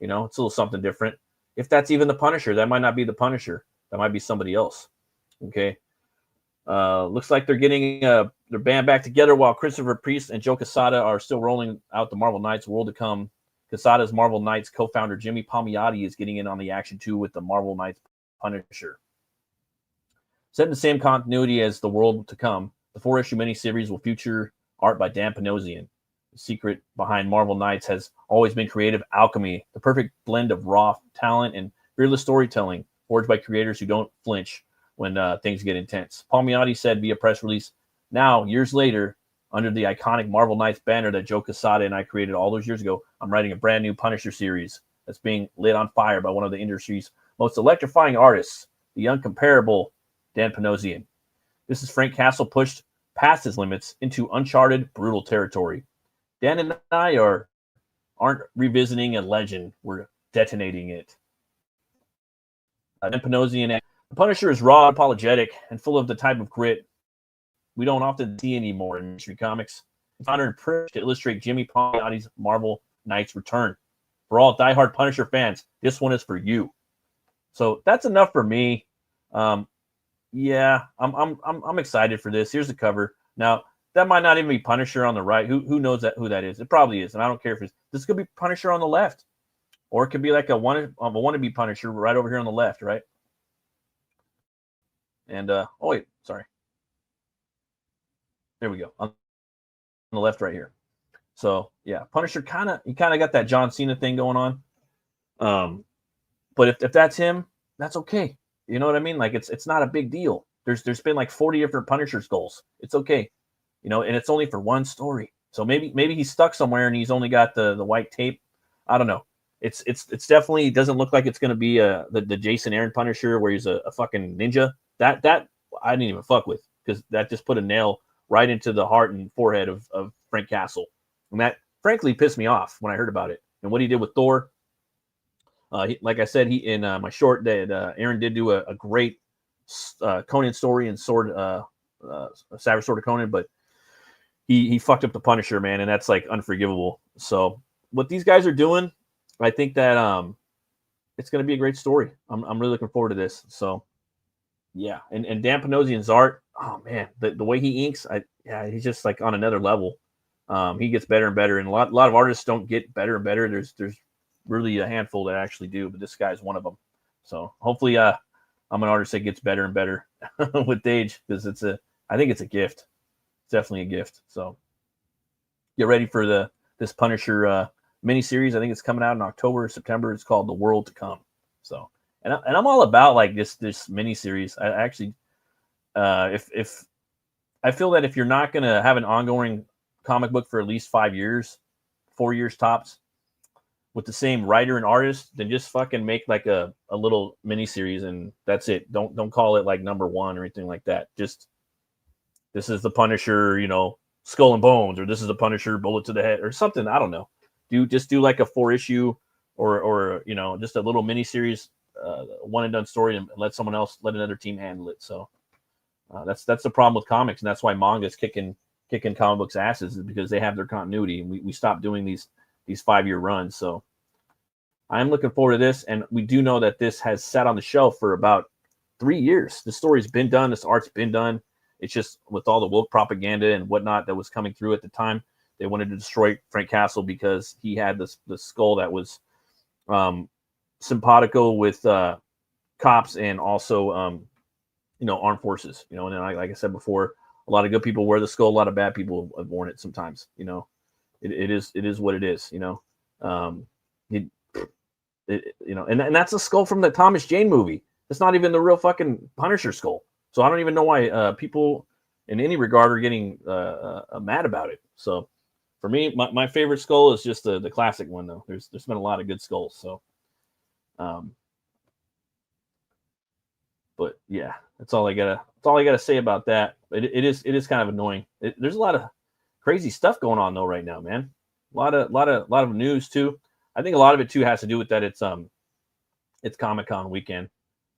It's a little something different. If that's even the Punisher, that might not be the Punisher. That might be somebody else. Okay. Looks like they're getting their band back together while Christopher Priest and Joe Quesada are still rolling out the Marvel Knights World to Come. Quesada's Marvel Knights co-founder Jimmy Palmiotti is getting in on the action too with the Marvel Knights Punisher. Set in the same continuity as the World to Come, the 4-issue miniseries will feature art by Dan Panosian. The secret behind Marvel Knights has always been creative alchemy, the perfect blend of raw talent and fearless storytelling, forged by creators who don't flinch when things get intense. Palmiotti said via press release, now, years later, under the iconic Marvel Knights banner that Joe Quesada and I created all those years ago, I'm writing a brand new Punisher series that's being lit on fire by one of the industry's most electrifying artists, the uncomparable Dan Panosian. This is Frank Castle pushed past his limits into uncharted, brutal territory. Dan and I aren't revisiting a legend, we're detonating it. Dan Panosian, the Punisher is raw, apologetic, and full of the type of grit we don't often see anymore in mystery comics. It's honored and privileged to illustrate Jimmy Palmiotti's Marvel Knights return. For all diehard Punisher fans, this one is for you. So that's enough for me. Yeah, I'm excited for this. Here's the cover. Now that might not even be Punisher on the right. Who knows who that is? It probably is, and I don't care if it's. This could be Punisher on the left, or it could be like a wannabe Punisher right over here on the left, right? And oh wait, sorry. There we go. On the left right here. So yeah, Punisher kind of got that John Cena thing going on. But if that's him, that's okay. You know what I mean? Like it's not a big deal. There's been like 40 different Punisher skulls. It's okay. And it's only for one story. So maybe he's stuck somewhere and he's only got the white tape. I don't know. It's definitely doesn't look like it's gonna be the Jason Aaron Punisher where he's a fucking ninja. That I didn't even fuck with because that just put a nail right into the heart and forehead of Frank Castle. And that, frankly, pissed me off when I heard about it. And what he did with Thor, like I said, in my short, that Aaron did do a great Conan story and Savage Sword of Conan, but he fucked up the Punisher, man, and that's like unforgivable. So what these guys are doing, I think that it's going to be a great story. I'm really looking forward to this. So yeah, and Dan Panosian's art, oh man, the way he inks, he's just like on another level. He gets better and better, and a lot of artists don't get better and better. There's really a handful that actually do, but this guy's one of them. So hopefully, I'm an artist that gets better and better with age because I think it's a gift. It's definitely a gift. So get ready for this Punisher miniseries. I think it's coming out in October or September. It's called The World to Come. So. And I'm all about like this miniseries. I actually, if I feel that if you're not gonna have an ongoing comic book for at least 5 years, 4 years tops, with the same writer and artist, then just fucking make like a little miniseries and that's it. Don't call it like number 1 or anything like that. Just this is the Punisher, Skull and Bones, or this is the Punisher, Bullet to the Head, or something. I don't know. Do like a 4-issue or just a little miniseries. One and done story and let another team handle it. So that's the problem with comics, and that's why manga is kicking comic books asses, is because they have their continuity, and we stopped doing these 5-year runs. So I'm looking forward to this, and we do know that this has sat on the shelf for about 3 years. The story's been done, this art's been done. It's just with all the woke propaganda and whatnot that was coming through at the time, they wanted to destroy Frank Castle because he had the skull that was simpatico with cops and also armed forces. And then, like I said before, a lot of good people wear the skull, a lot of bad people have worn it sometimes. It is what it is. And that's a skull from the Thomas Jane movie. It's not even the real fucking Punisher skull. So I don't even know why people in any regard are getting mad about it. So for me, my favorite skull is just the classic one, though. There's been a lot of good skulls. So, but yeah, that's all I gotta say about that. It is kind of annoying. There's a lot of crazy stuff going on though right now, man. A lot of news too. I think a lot of it too has to do with that it's Comic-Con weekend.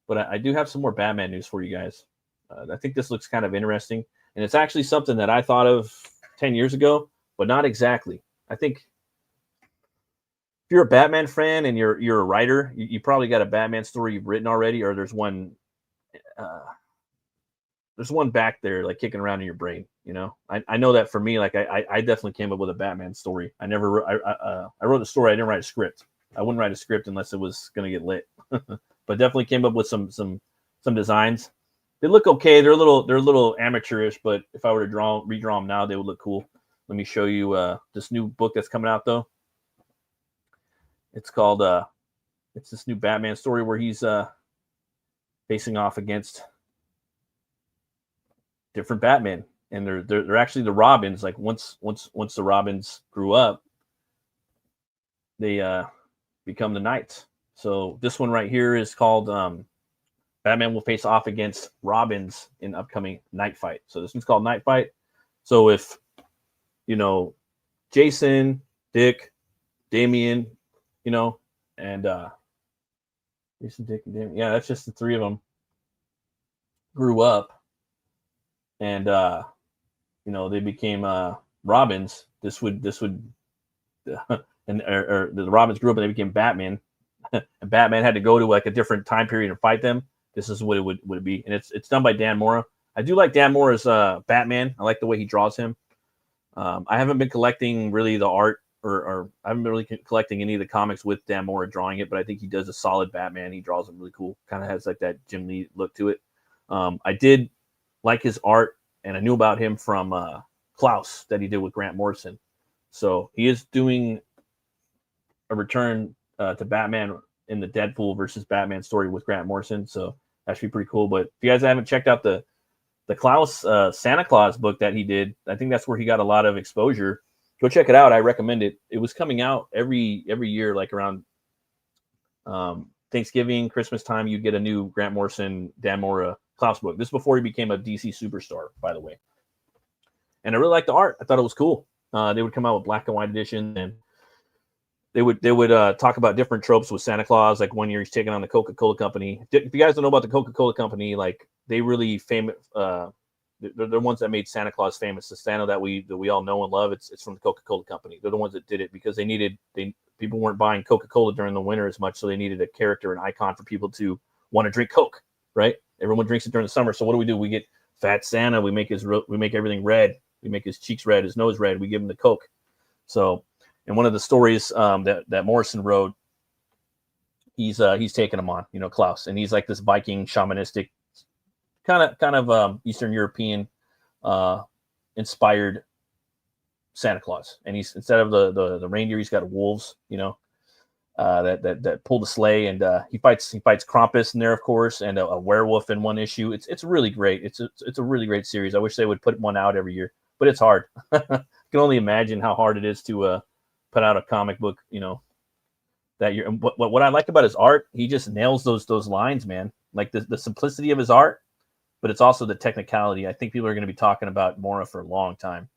But I do have some more Batman news for you guys. I think this looks kind of interesting, and it's actually something that I thought of 10 years ago, but not exactly. I think if you're a Batman fan and you're a writer, you probably got a Batman story you've written already, or there's one back there like kicking around in your brain. I know that for me, like I definitely came up with a Batman story. I wrote a story. I didn't write a script. I wouldn't write a script unless it was going to get lit. But definitely came up with some designs. They look okay. They're a little amateurish, but if I were to redraw them now, they would look cool. Let me show you this new book that's coming out though. It's called it's this new Batman story where he's facing off against different Batman, and they're actually the Robins. Like once the Robins grew up, they become the Knights. So this one right here is called Batman will face off against Robins in upcoming Night Fight. So this one's called Night Fight. So if Jason, Dick, Damian, and Jason, Dick, and Damian, yeah, that's just the three of them grew up, and they became Robins. This would and the Robins grew up and they became Batman. And Batman had to go to like a different time period and fight them. This is what it would be, and it's done by Dan Mora. I do like Dan Mora's Batman. I like the way he draws him. I haven't been collecting really the art, or I haven't been really collecting any of the comics with Dan Mora drawing it, but I think he does a solid Batman. He draws him really cool. Kind of has like that Jim Lee look to it. I did like his art, and I knew about him from Klaus that he did with Grant Morrison. So he is doing a return to Batman in the Deadpool versus Batman story with Grant Morrison. So that should be pretty cool. But if you guys haven't checked out the Klaus Santa Claus book that he did, I think that's where he got a lot of exposure. Go check it out. I recommend it. It was coming out every year, like around Thanksgiving, Christmas time. You get a new Grant Morrison, Dan Mora Klaus book. This is before he became a DC superstar, by the way. And I really liked the art. I thought it was cool. They would come out with black and white edition, and they would talk about different tropes with Santa Claus. Like one year he's taking on the Coca-Cola Company. If you guys don't know about the Coca-Cola Company, like they really famous. They're the ones that made Santa Claus famous. The Santa that we all know and love. It's from the Coca-Cola Company. They're the ones that did it because people weren't buying Coca-Cola during the winter as much, so they needed a character, an icon for people to want to drink Coke. Right? Everyone drinks it during the summer. So what do? We get Fat Santa. We make everything red. We make his cheeks red, his nose red. We give him the Coke. So. And one of the stories that Morrison wrote, he's taking him on, Klaus, and he's like this Viking shamanistic, kind of Eastern European inspired Santa Claus, and he's instead of the reindeer, he's got wolves, that pull the sleigh, and he fights Krampus in there, of course, and a werewolf in one issue. It's really great. It's a really great series. I wish they would put one out every year, but it's hard. I can only imagine how hard it is to put out a comic book, that year. And what I like about his art, he just nails those lines, man. Like the simplicity of his art, but it's also the technicality. I think people are going to be talking about Mora for a long time.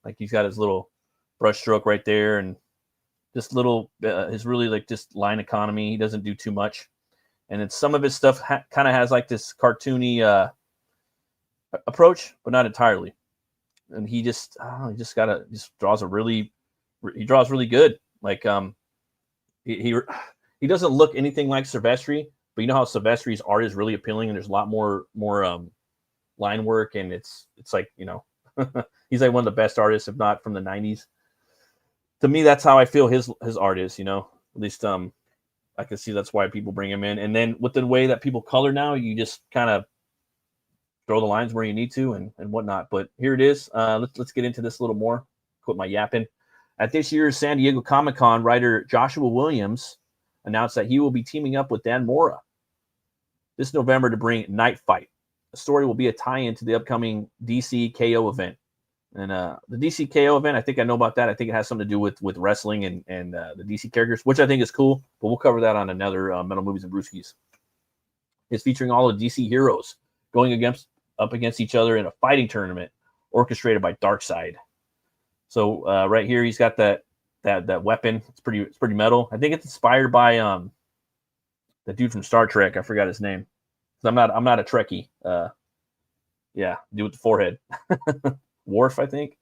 Like he's got his little brush stroke right there, and this little his really like just line economy. He doesn't do too much, and then some of his stuff kind of has like this cartoony approach, but not entirely. And he just draws really good. Like he doesn't look anything like Silvestri, but you know how Silvestri's art is really appealing, and there's a lot more line work, and it's like he's like one of the best artists, if not from the 90s. to me, that's how I feel his art is. You know, at least I can see that's why people bring him in. And then with the way that people color now, you just kind of throw the lines where you need to and whatnot. But here it is. Let's get into this a little more. Quit my yapping. At this year's San Diego Comic-Con, writer Joshua Williams announced that he will be teaming up with Dan Mora this November to bring Night Fight. The story will be a tie-in to the upcoming DC KO event. And the DC KO event, I think I know about that. I think it has something to do with wrestling and the DC characters, which I think is cool. But we'll cover that on another Metal Movies and Brewsky'S. It's featuring all of DC heroes going up against each other in a fighting tournament orchestrated by Darkseid. So right here, he's got that weapon. It's pretty metal. I think it's inspired by the dude from Star Trek. I forgot his name. I'm not a Trekkie. Yeah, dude with the forehead. Worf, I think.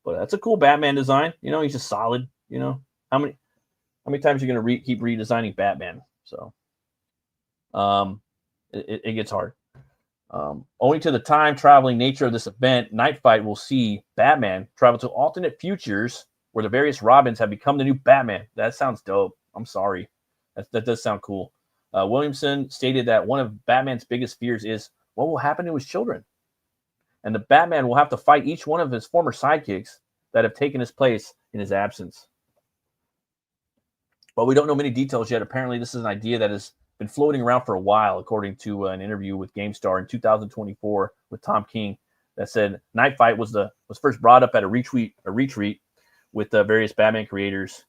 But that's a cool Batman design. You know, he's just solid. You know, how many times are you gonna keep redesigning Batman? So, it gets hard. Owing to the time traveling nature of this event, Night Fight will see Batman travel to alternate futures where the various Robins have become the new Batman. That sounds dope. I'm sorry. That does sound cool. Williamson stated that one of Batman's biggest fears is what will happen to his children. And the Batman will have to fight each one of his former sidekicks that have taken his place in his absence. But we don't know many details yet. Apparently, this is an idea that has been floating around for a while, according to an interview with GameStar in 2024 with Tom King, that said Night Fight was first brought up at a retreat with various Batman creators.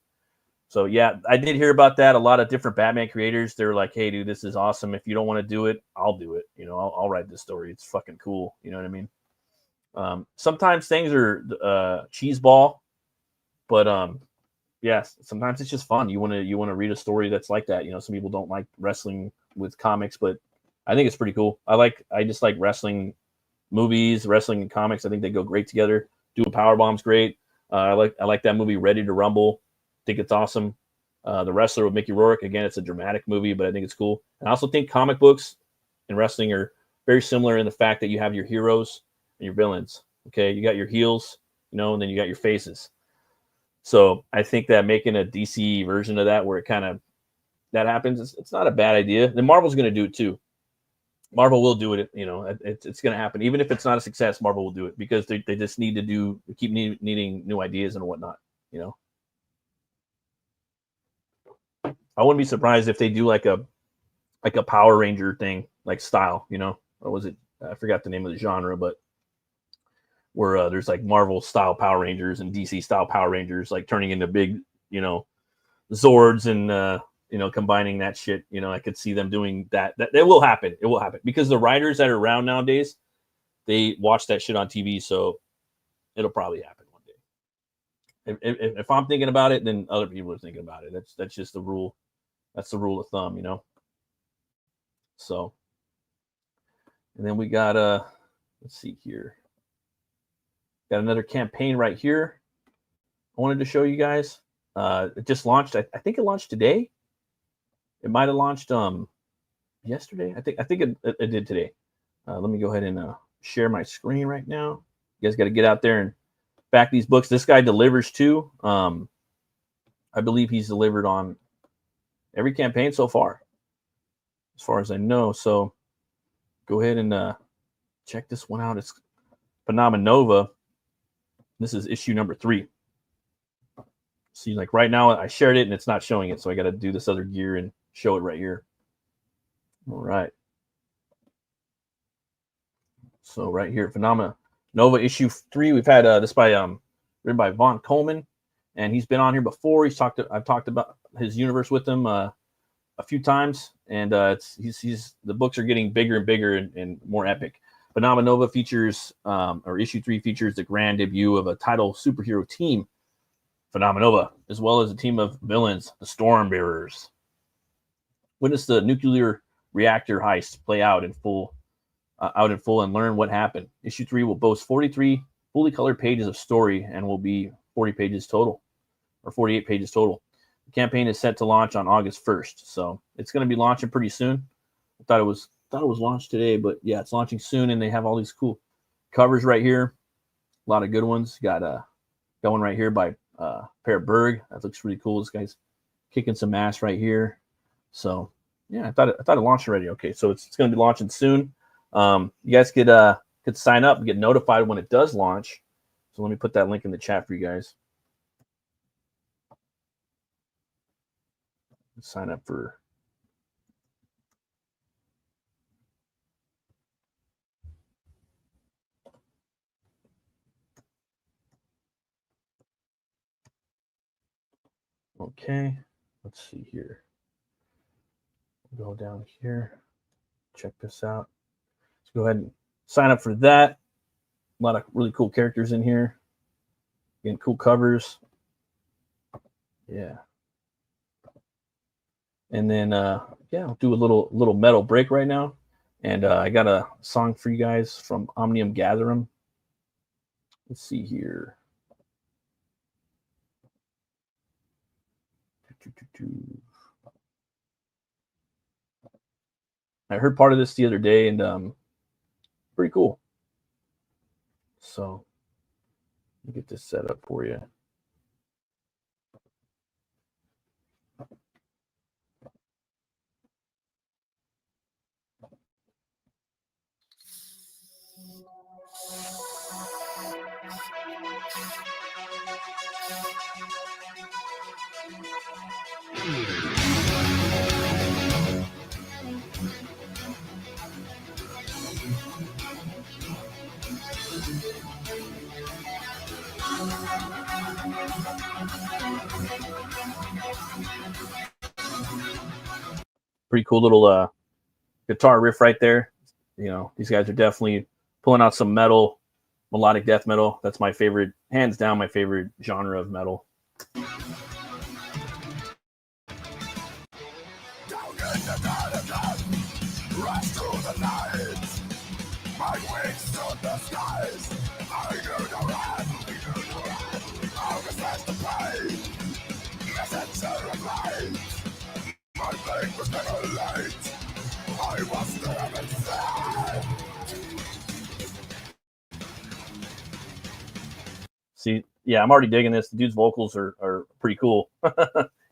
So yeah, I did hear about that. A lot of different Batman creators, they're like, "Hey, dude, this is awesome. If you don't want to do it, I'll do it. You know, I'll write this story. It's fucking cool." You know what I mean? Sometimes things are cheeseball, but yes, sometimes it's just fun. You want to read a story that's like that. You know, some people don't like wrestling with comics, but I think it's pretty cool. I just like wrestling movies, wrestling and comics. I think they go great together. Dual Powerbomb's great. I like that movie Ready to Rumble. I think it's awesome. The Wrestler with Mickey Rourke. Again, it's a dramatic movie, but I think it's cool. And I also think comic books and wrestling are very similar in the fact that you have your heroes and your villains. Okay, you got your heels, you know, and then you got your faces. So I think that making a DC version of that where it kind of that happens, it's not a bad idea. Then Marvel's going to do it too. Marvel will do it. You know, it's going to happen. Even if it's not a success, Marvel will do it because they just need to keep needing new ideas and whatnot. You know, I wouldn't be surprised if they do like a Power Ranger thing, like style. You know, or was it? I forgot the name of the genre, but where there's like Marvel style Power Rangers and DC style Power Rangers, like turning into big, you know, Zords and you know, combining that shit. You know, I could see them doing that. It will happen. It will happen because the writers that are around nowadays, they watch that shit on TV, so it'll probably happen one day. If I'm thinking about it, then other people are thinking about it. That's just the rule. That's the rule of thumb, you know. So, and then we got let's see here. Got another campaign right here. I wanted to show you guys. It just launched. I think it launched today. It might have launched yesterday. I think it did today. Let me go ahead and share my screen right now. You guys got to get out there and back these books. This guy delivers too. I believe he's delivered on every campaign so far, as far as I know. So go ahead and check this one out. It's Phenomenova. This is issue number 3. See, like right now I shared it and it's not showing it, so I got to do this other gear and show it right here. All right. So right here, Phenomena Nova issue 3. We've had this by written by Von Coleman, and he's been on here before. I've talked about his universe with him a few times, and the books are getting bigger and bigger and more epic. Phenomena Nova features or issue 3 features the grand debut of a title superhero team, Phenomena Nova, as well as a team of villains, the Stormbearers. Witness the nuclear reactor heist play out in full and learn what happened. Issue 3 will boast 43 fully colored pages of story and will be 40 pages total, or 48 pages total. The campaign is set to launch on August 1st, so it's going to be launching pretty soon. I thought it was launched today, but yeah, it's launching soon, and they have all these cool covers right here. A lot of good ones. Got one right here by pair of Berg. That looks really cool. This guy's kicking some ass right here. So yeah, I thought it launched already. Okay, so it's going to be launching soon. You guys could sign up and get notified when it does launch. So let me put that link in the chat for you guys. Sign up for. Okay, let's see here. Go down here. Check this out. Let's go ahead and sign up for that. A lot of really cool characters in here. Again, cool covers. Yeah. And then yeah, I'll do a little metal break right now. And I got a song for you guys from Omnium Gatherum. Let's see here. I heard part of this the other day, and pretty cool. So let me get this set up for you. Pretty cool little guitar riff right there. You know, these guys are definitely pulling out some metal, melodic death metal. That's my favorite, hands down, my favorite genre of metal. See, yeah, I'm already digging this. The dude's vocals are pretty cool.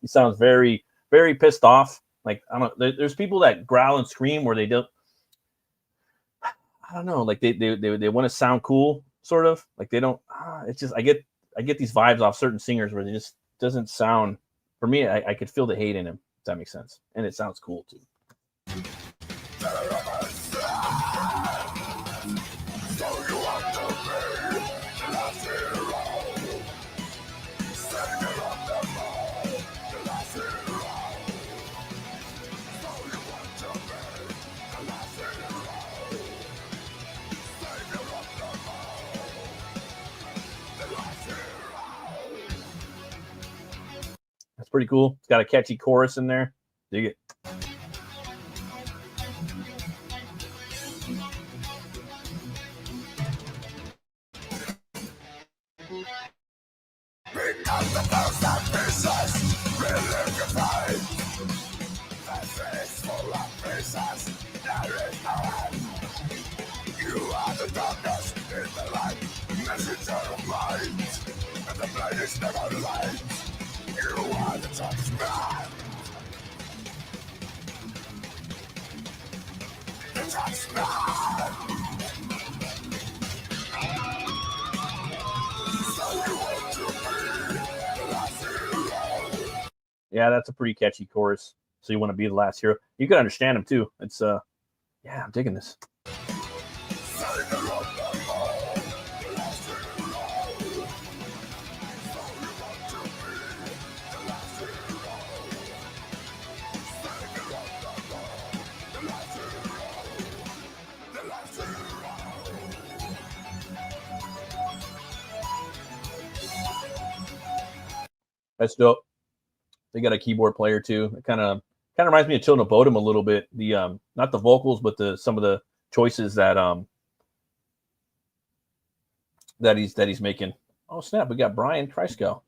He sounds very, very pissed off. Like, I don't know, there's people that growl and scream where they don't, I don't know, like they want to sound cool, sort of. Like they don't, it's just, I get these vibes off certain singers where they just doesn't sound, for me, I could feel the hate in him, if that makes sense. And it sounds cool too. That's pretty cool. It's got a catchy chorus in there. Dig it. Yeah, that's a pretty catchy chorus. So you want to be the last hero. You can understand him too. It's yeah, I'm digging this. That's dope. They got a keyboard player too. It kind of reminds me of Children of Bodom a little bit. The not the vocals, but some of the choices that he's making. Oh snap! We got Brian Kreiskel.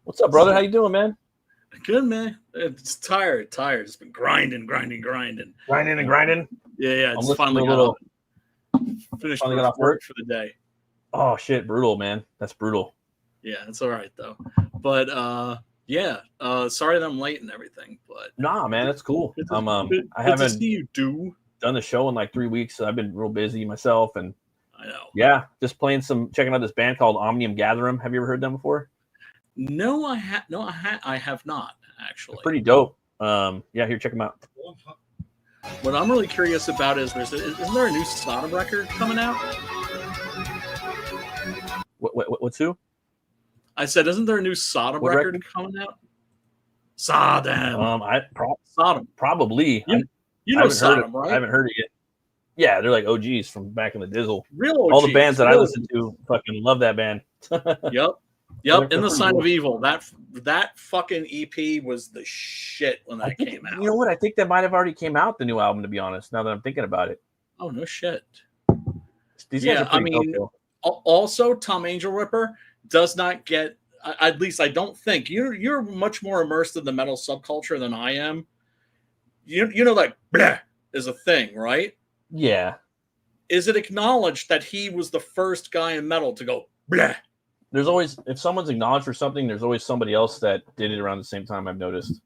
What's up, brother? How you doing, man? Good, man. It's tired. It's been grinding. Grinding. Yeah. I'm It's finally got finished finally got off work for the day. Oh shit, brutal, man. That's brutal. Yeah, it's all right though. But sorry that I'm late and everything. But Nah, man, that's cool. good I to haven't see you do. done the show in like 3 weeks, so I've been real busy myself, and I know. yeah, just checking out this band called Omnium Gatherum. Have you ever heard them before? No, I have not actually. They're pretty dope. Here, check them out. What I'm really curious about is isn't there a new Sodom record coming out? What's who? I said, isn't there a new Sodom What record coming out? Sodom. Sodom. Probably. You know Sodom, right? I haven't heard it yet. Yeah, they're like OGs from back in the Dizzle. Real OGs. All the bands that I listen to fucking love that band. Yep. In the Sign of Evil. That fucking EP was the shit when that came out. You know what? I think that might have already came out, the new album, to be honest, now that I'm thinking about it. Oh, no shit. These guys are pretty dope, though. Also, Tom Angel Ripper does not get, at least I don't think, you're much more immersed in the metal subculture than I am. You know that bleh is a thing, right? Yeah. Is it acknowledged that he was the first guy in metal to go bleh? There's always, if someone's acknowledged for something, there's always somebody else that did it around the same time, I've noticed.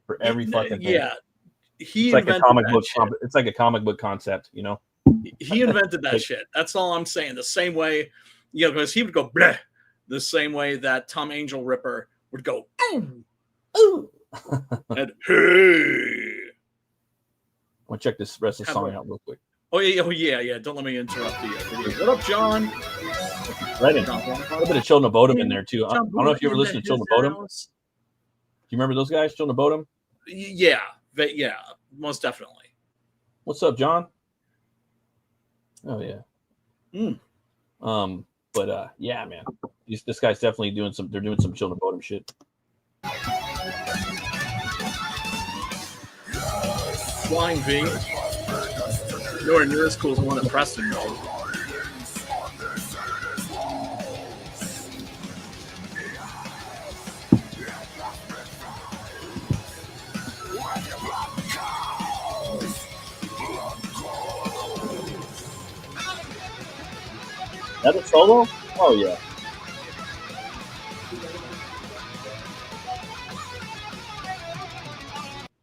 For every fucking thing. Yeah. It's like a comic book. It's like a comic book concept, you know? He invented that shit. That's all I'm saying. The same way, because he would go bleh, the same way that Tom Angel Ripper would go ooh, ooh, and hey. I'll check this rest of the song out real quick. Oh yeah. Don't let me interrupt the video. What up, John? Right in. A little bit of Children of Bodom in there too. I don't know if you ever listened to Children of Bodom. Do you remember those guys, Children of Bodom? Yeah, most definitely. What's up, John? Oh yeah. Yeah, man. This guy's definitely doing some. They're doing some Children of Bodom shit. Flying V. Nowhere near as cool as the one that Preston knows. That a solo? Oh yeah.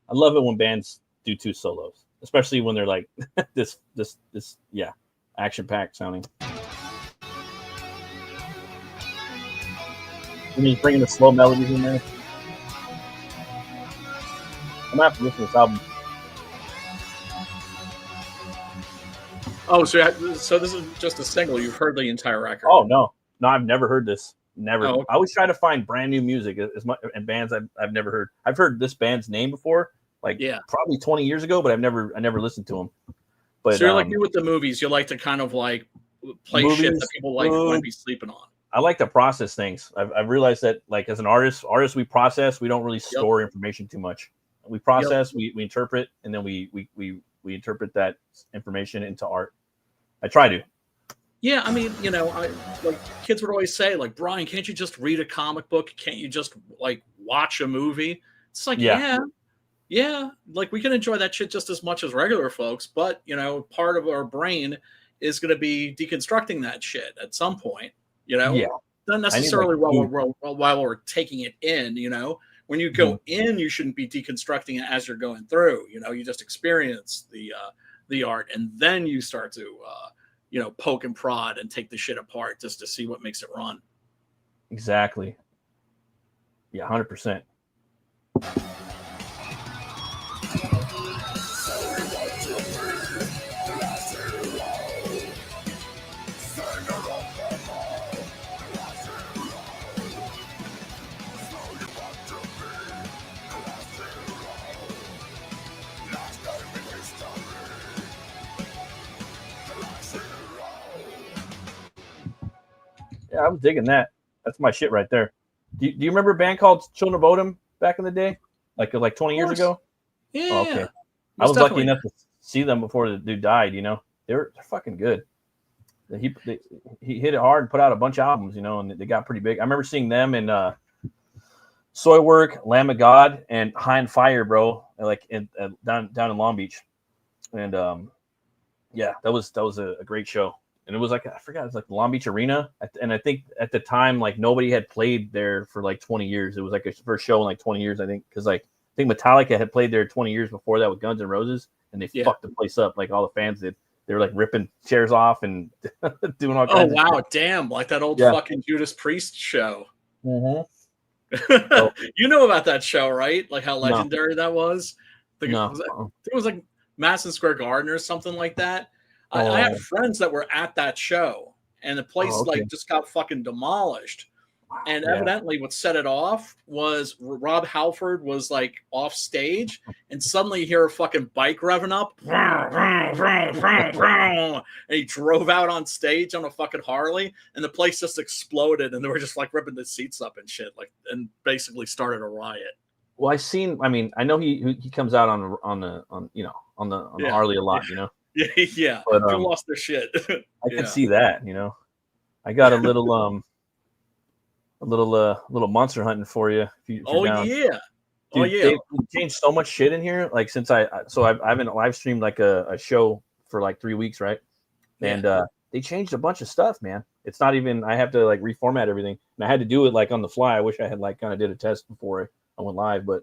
I love it when bands do two solos, especially when they're like this action packed sounding. I mean, bringing the slow melodies in there. I'm gonna have to listen to this album. Oh, so this is just a single. You've heard the entire record. Oh no, I've never heard this. Never. Oh, okay. I always try to find brand new music as much and bands I've never heard. I've heard this band's name before, probably 20 years ago, but I never listened to them. But so you're like me with the movies. You like to kind of like play shit that people might be sleeping on. I like to process things. I've realized that like as an artist we process. We don't really store information too much. We process, we interpret, and then we interpret that information into art. I try to. Yeah, I mean, like kids would always say, like, Brian, can't you just read a comic book? Can't you just like watch a movie? It's like, yeah, like we can enjoy that shit just as much as regular folks, but part of our brain is going to be deconstructing that shit at some point. Not necessarily while we're taking it in. When you go in, you shouldn't be deconstructing it as you're going through. You just experience the art, and then you start to poke and prod and take the shit apart just to see what makes it run. Exactly. Yeah, 100%. Yeah, I'm digging that. That's my shit right there. Do you remember a band called Children of Bodom back in the day? Like 20 years ago? Yeah. Oh, okay. I was lucky enough to see them before the dude died, They're fucking good. He hit it hard and put out a bunch of albums, and they got pretty big. I remember seeing them in Soilwork, Lamb of God, and High and Fire, bro, like down in Long Beach. And that was a great show. and it was like I forgot, it's like Long Beach Arena, and I think at the time like nobody had played there for like 20 years. It was like a first show in like 20 years, I think, because like I think Metallica had played there 20 years before that with Guns N' Roses, and they fucked the place up. Like all the fans did. They were like ripping chairs off and doing all kinds. Oh wow, damn! Like that old fucking Judas Priest show. Mm-hmm. You know about that show, right? Like how legendary that was. It was like Madison Square Garden or something like that. I have friends that were at that show, and the place like just got fucking demolished. And evidently, what set it off was Rob Halford was like off stage, and suddenly you hear a fucking bike revving up, and he drove out on stage on a fucking Harley, and the place just exploded, and they were just like ripping the seats up and shit, like, and basically started a riot. Well, I know he comes out on the Harley a lot, you know. Yeah, but they lost their shit. I can see that, you know. I got a little little monster hunting for you. If you're down. Dude, they've changed so much shit in here. Like since I haven't live streamed like a show for like 3 weeks, right? And they changed a bunch of stuff, man. It's not even, I have to like reformat everything, and I had to do it like on the fly. I wish I had like kind of did a test before I went live, but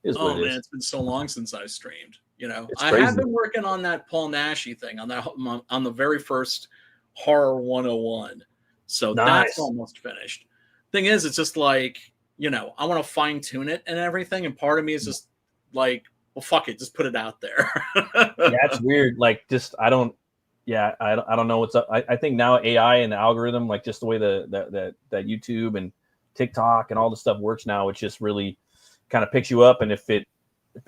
it is what it is. It's been so long since I streamed. You know, it's I crazy. have been working on that Paul Nashy thing on the very first Horror 101. So that's almost finished. Thing is, it's just like, you know, I want to fine tune it and everything, and part of me is just like, well, fuck it, just put it out there. That's weird. Like, just I don't know what's up. I think now AI and the algorithm, like just the way that YouTube and TikTok and all the stuff works now, it just really kind of picks you up, and if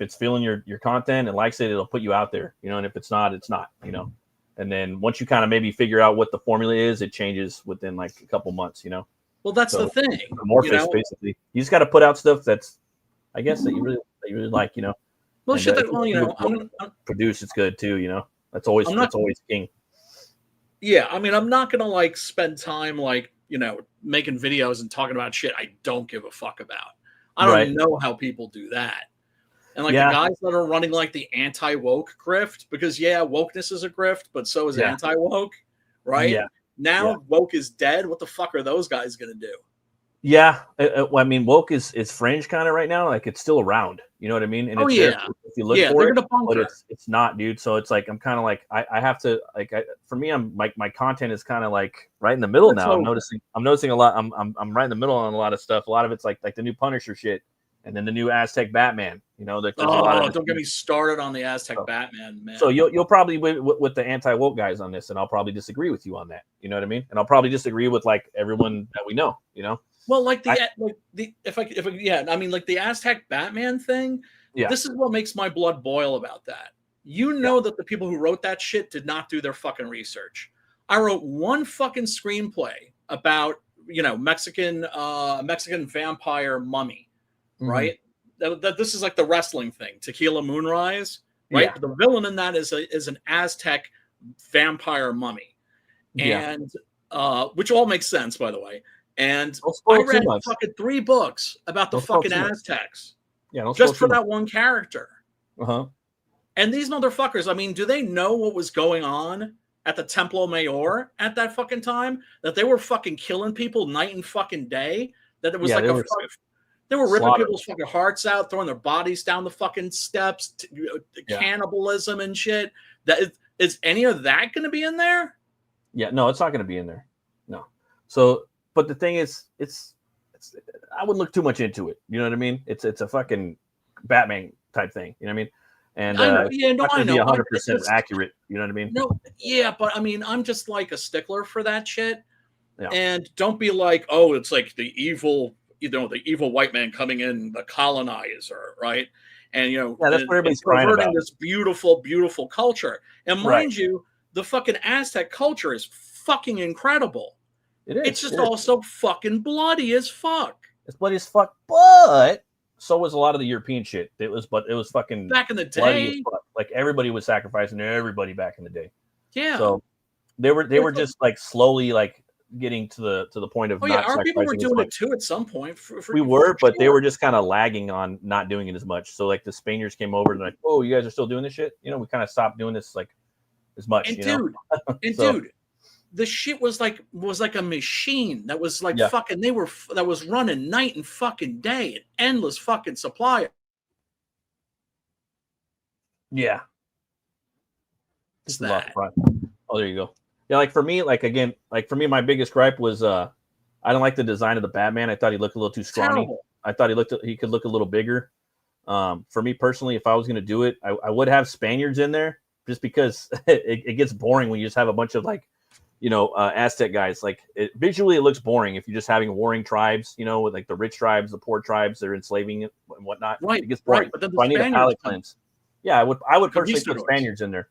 it's feeling your content and likes it, it'll put you out there, you know. And if it's not, it's not, you know. And then once you kind of maybe figure out what the formula is, it changes within like a couple months, you know. Well, that's the thing. Amorphous, basically. You just got to put out stuff that's, I guess, that you really like, you know. Well, and, you know, I'm produce. It's good too, you know. That's always king. Yeah, I mean, I'm not gonna like spend time like, you know, making videos and talking about shit I don't give a fuck about. I don't know how people do that. And like the guys that are running like the anti-woke grift, because wokeness is a grift, but so is anti-woke, right? Yeah. Now woke is dead. What the fuck are those guys gonna do? Yeah, I mean, woke is fringe kind of right now. Like it's still around. You know what I mean? And if you look for it, but it's not, dude. So it's like I'm kind of like I have to like for me, I'm like my content is kind of like right in the middle now. I'm noticing a lot. I'm right in the middle on a lot of stuff. A lot of it's like the new Punisher shit, and then the new Aztec Batman. You know, there's a lot of don't get me started on the Aztec Batman, man. So you'll probably with the anti-woke guys on this, and I'll probably disagree with you on that. You know what I mean? And I'll probably disagree with like everyone that we know. You know. Well, like the Aztec Batman thing. Yeah. This is what makes my blood boil about that. You know that the people who wrote that shit did not do their fucking research. I wrote one fucking screenplay about, you know, Mexican vampire mummy, right? That this is like the wrestling thing, Tequila Moonrise, right? But the villain in that is an Aztec vampire mummy, and which all makes sense, by the way. And I read fucking 3 books about the fucking Aztecs. Yeah, just for that one character. And these motherfuckers, I mean, do they know what was going on at the Templo Mayor at that fucking time? That they were fucking killing people night and fucking day? That it was they were ripping people's fucking hearts out, throwing their bodies down the fucking steps, cannibalism and shit. Is any of that going to be in there? Yeah, no, it's not going to be in there. No. So. But the thing is, it's I wouldn't look too much into it. You know what I mean? It's a fucking Batman type thing. You know what I mean? And I know. I know. 100% accurate. You know what I mean? No, but I mean, I'm just like a stickler for that shit. Yeah. And don't be like, oh, it's like the evil white man coming in, the colonizer, right? And you know, that's what everybody's crying about. This beautiful, beautiful culture. And mind you, the fucking Aztec culture is fucking incredible. It's just also fucking bloody as fuck. It's bloody as fuck, but so was a lot of the European shit. It was fucking back in the day. Like everybody was sacrificing everybody back in the day. Yeah. So they were just like slowly like getting to the point of not our people were doing it too at some point. But they were just kind of lagging on not doing it as much. So like the Spaniards came over and like, oh, you guys are still doing this shit. You know, we kind of stopped doing this like as much. And dude, dude. the shit was like a machine that was like Yeah. fucking. That was running night and fucking day, an endless fucking supply. Yeah. It's Lost that. front. Oh, there you go. Yeah, like for me, my biggest gripe was I don't like the design of the Batman. I thought he looked a little too scrawny. Terrible. I thought he could look a little bigger. For me personally, if I was going to do it, I would have Spaniards in there just because it gets boring when you just have a bunch of like, Aztec guys. Like visually, it looks boring if you're just having warring tribes, with like the rich tribes, the poor tribes, they're enslaving it and whatnot. Right, it gets boring. right. But then So I need a palate cleanse. Yeah, I would personally put Conquistadors. Spaniards in there.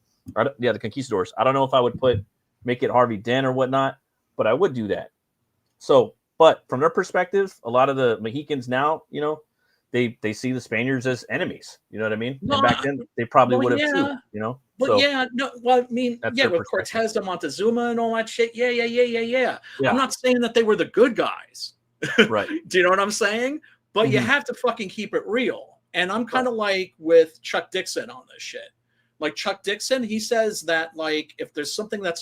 Yeah, the conquistadors. I don't know if I would make it Harvey Dent or whatnot, but I would do that. So, but from their perspective, a lot of the Mexicans now, they see the Spaniards as enemies. You know what I mean? No, and back then, they probably would have too. But So yeah, no. Well, I mean, that's yeah, their with perspective. Cortez de Montezuma and all that shit. Yeah. Yeah. I'm not saying that they were the good guys. Right. Do you know what I'm saying? But you Mhm. have to fucking keep it real. And I'm kind of like with Chuck Dixon on this shit. Like Chuck Dixon, he says that like if there's something that's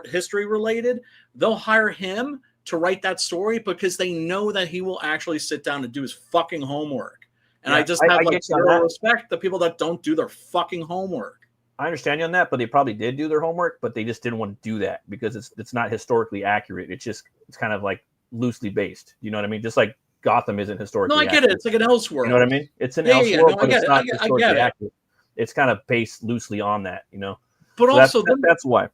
history related, they'll hire him to write that story because they know that he will actually sit down and do his fucking homework. And Yeah, I just I have like get you on zero that. respect to people that don't do their fucking homework. I understand you on that, but they probably did do their homework, but they just didn't want to do that because it's not historically accurate. It's kind of like loosely based. You know what I mean? Just like Gotham isn't historically. No, I get accurate. it. It's like an Elseworld. You know what I mean? It's an Yeah, Elseworld, no, I but get it's it. not I get historically it. accurate. It's kind of based loosely on that, But So also, that's why.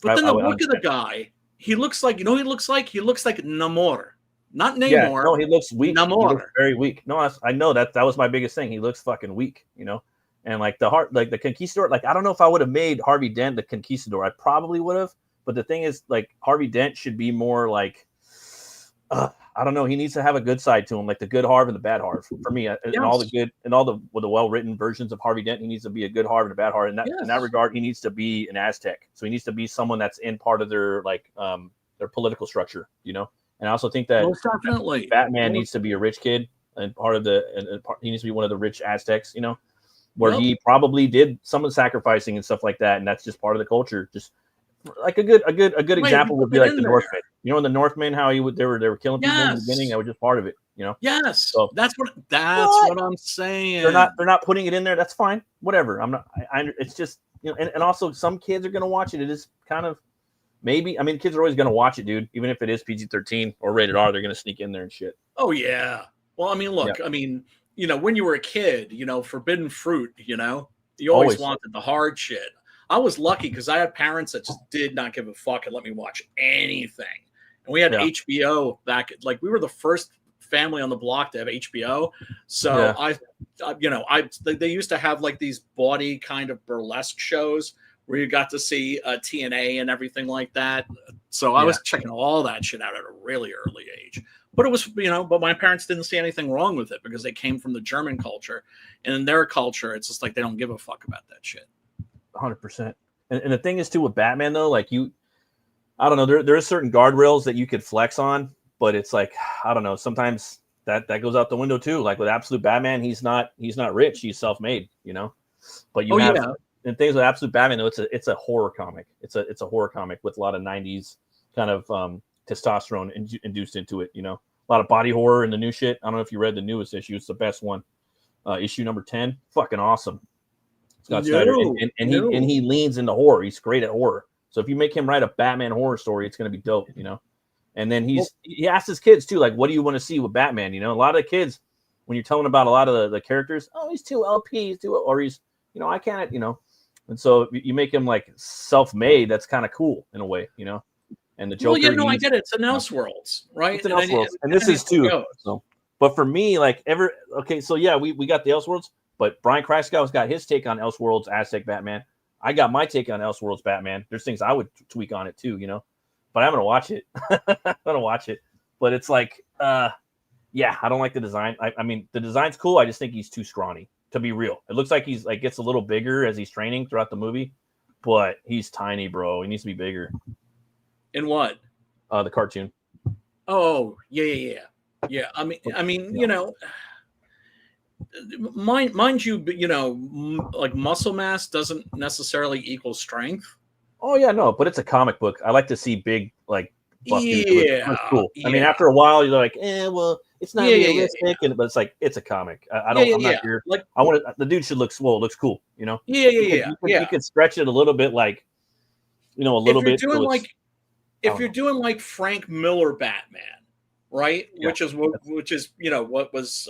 but then I the would look of the understand. guy, he looks like, he looks like Namor, not Namor. Yeah, no, he looks weak. He Namor. looks very weak. No, I know that was my biggest thing. He looks fucking weak, And like the Conquistador, like I don't know if I would have made Harvey Dent the Conquistador. I probably would have, but the thing is, like Harvey Dent should be more like, I don't know. He needs to have a good side to him, like the good Harv and the bad Harv. For me, and all the good and all the well-written versions of Harvey Dent, he needs to be a good Harv and a bad Harv. In that regard, he needs to be an Aztec. So he needs to be someone that's in part of their their political structure, And I also think that Most definitely. Batman needs to be a rich kid and he needs to be one of the rich Aztecs, where he probably did some of the sacrificing and stuff like that, and that's just part of the culture. Just like a good example would be like the Northmen. In the Northmen, how they were killing people in the beginning. That was just part of it. Yes, So, that's what I'm saying. They're not putting it in there. That's fine. Whatever. I'm not. It's just and also some kids are gonna watch it. It is kind of maybe. I mean, kids are always gonna watch it, dude. Even if it is PG-13 or rated R, they're gonna sneak in there and shit. Oh yeah. Well, I mean, look. Yeah. I mean, when you were a kid, forbidden fruit. You always wanted the hard shit. I was lucky because I had parents that just did not give a fuck and let me watch anything. And we had HBO back. Like we were the first family on the block to have HBO. So they used to have like these bawdy kind of burlesque shows where you got to see TNA and everything like that. So I was checking all that shit out at a really early age. But it was, but my parents didn't see anything wrong with it because they came from the German culture. And in their culture, it's just like they don't give a fuck about that shit. 100%. And the thing is too with Batman though, like I don't know, there are certain guardrails that you could flex on, but it's like I don't know, sometimes that goes out the window too. Like with Absolute Batman, he's not rich, he's self-made, But you have and things with Absolute Batman though, it's a horror comic. It's a horror comic with a lot of 90s kind of testosterone induced into it, A lot of body horror in the new shit. I don't know if you read the newest issue, it's the best one. Issue number 10, fucking awesome. Scott Snyder, and he leans into horror. He's great at horror. So if you make him write a Batman horror story, it's going to be dope, And then he asks his kids too, like, what do you want to see with Batman? A lot of the kids, when you're telling about a lot of the characters, oh, he's too LP, or he's, I can't, And so you make him like self-made. That's kind of cool in a way, And the Joker. Well, I get it. It's an Elseworlds, right? It's an Elseworlds, and this is too. So, but for me, like so yeah, we got the Elseworlds. But Brian Kraskow's got his take on Elseworlds Aztec Batman. I got my take on Elseworlds Batman. There's things I would tweak on it too, But I'm gonna watch it. I'm gonna watch it. But it's like, I don't like the design. I mean, the design's cool. I just think he's too scrawny, to be real. It looks like he's like gets a little bigger as he's training throughout the movie, but he's tiny, bro. He needs to be bigger. In what? The cartoon. Oh, yeah. I mean, mind you, like muscle mass doesn't necessarily equal strength. Oh yeah, no, but it's a comic book. I like to see big like buff dudes. It looks cool. I mean, yeah. after a while, you're like, well, it's not Yeah, yeah, realistic, but it's like it's a comic. I Yeah, don't. yeah, I'm yeah. not here. Like, I want the dude should look swole. Looks cool. You know. yeah, yeah, You could stretch it a little bit, like a little bit. Doing so like, if you're doing like Frank Miller Batman, right? Yeah. Which is what was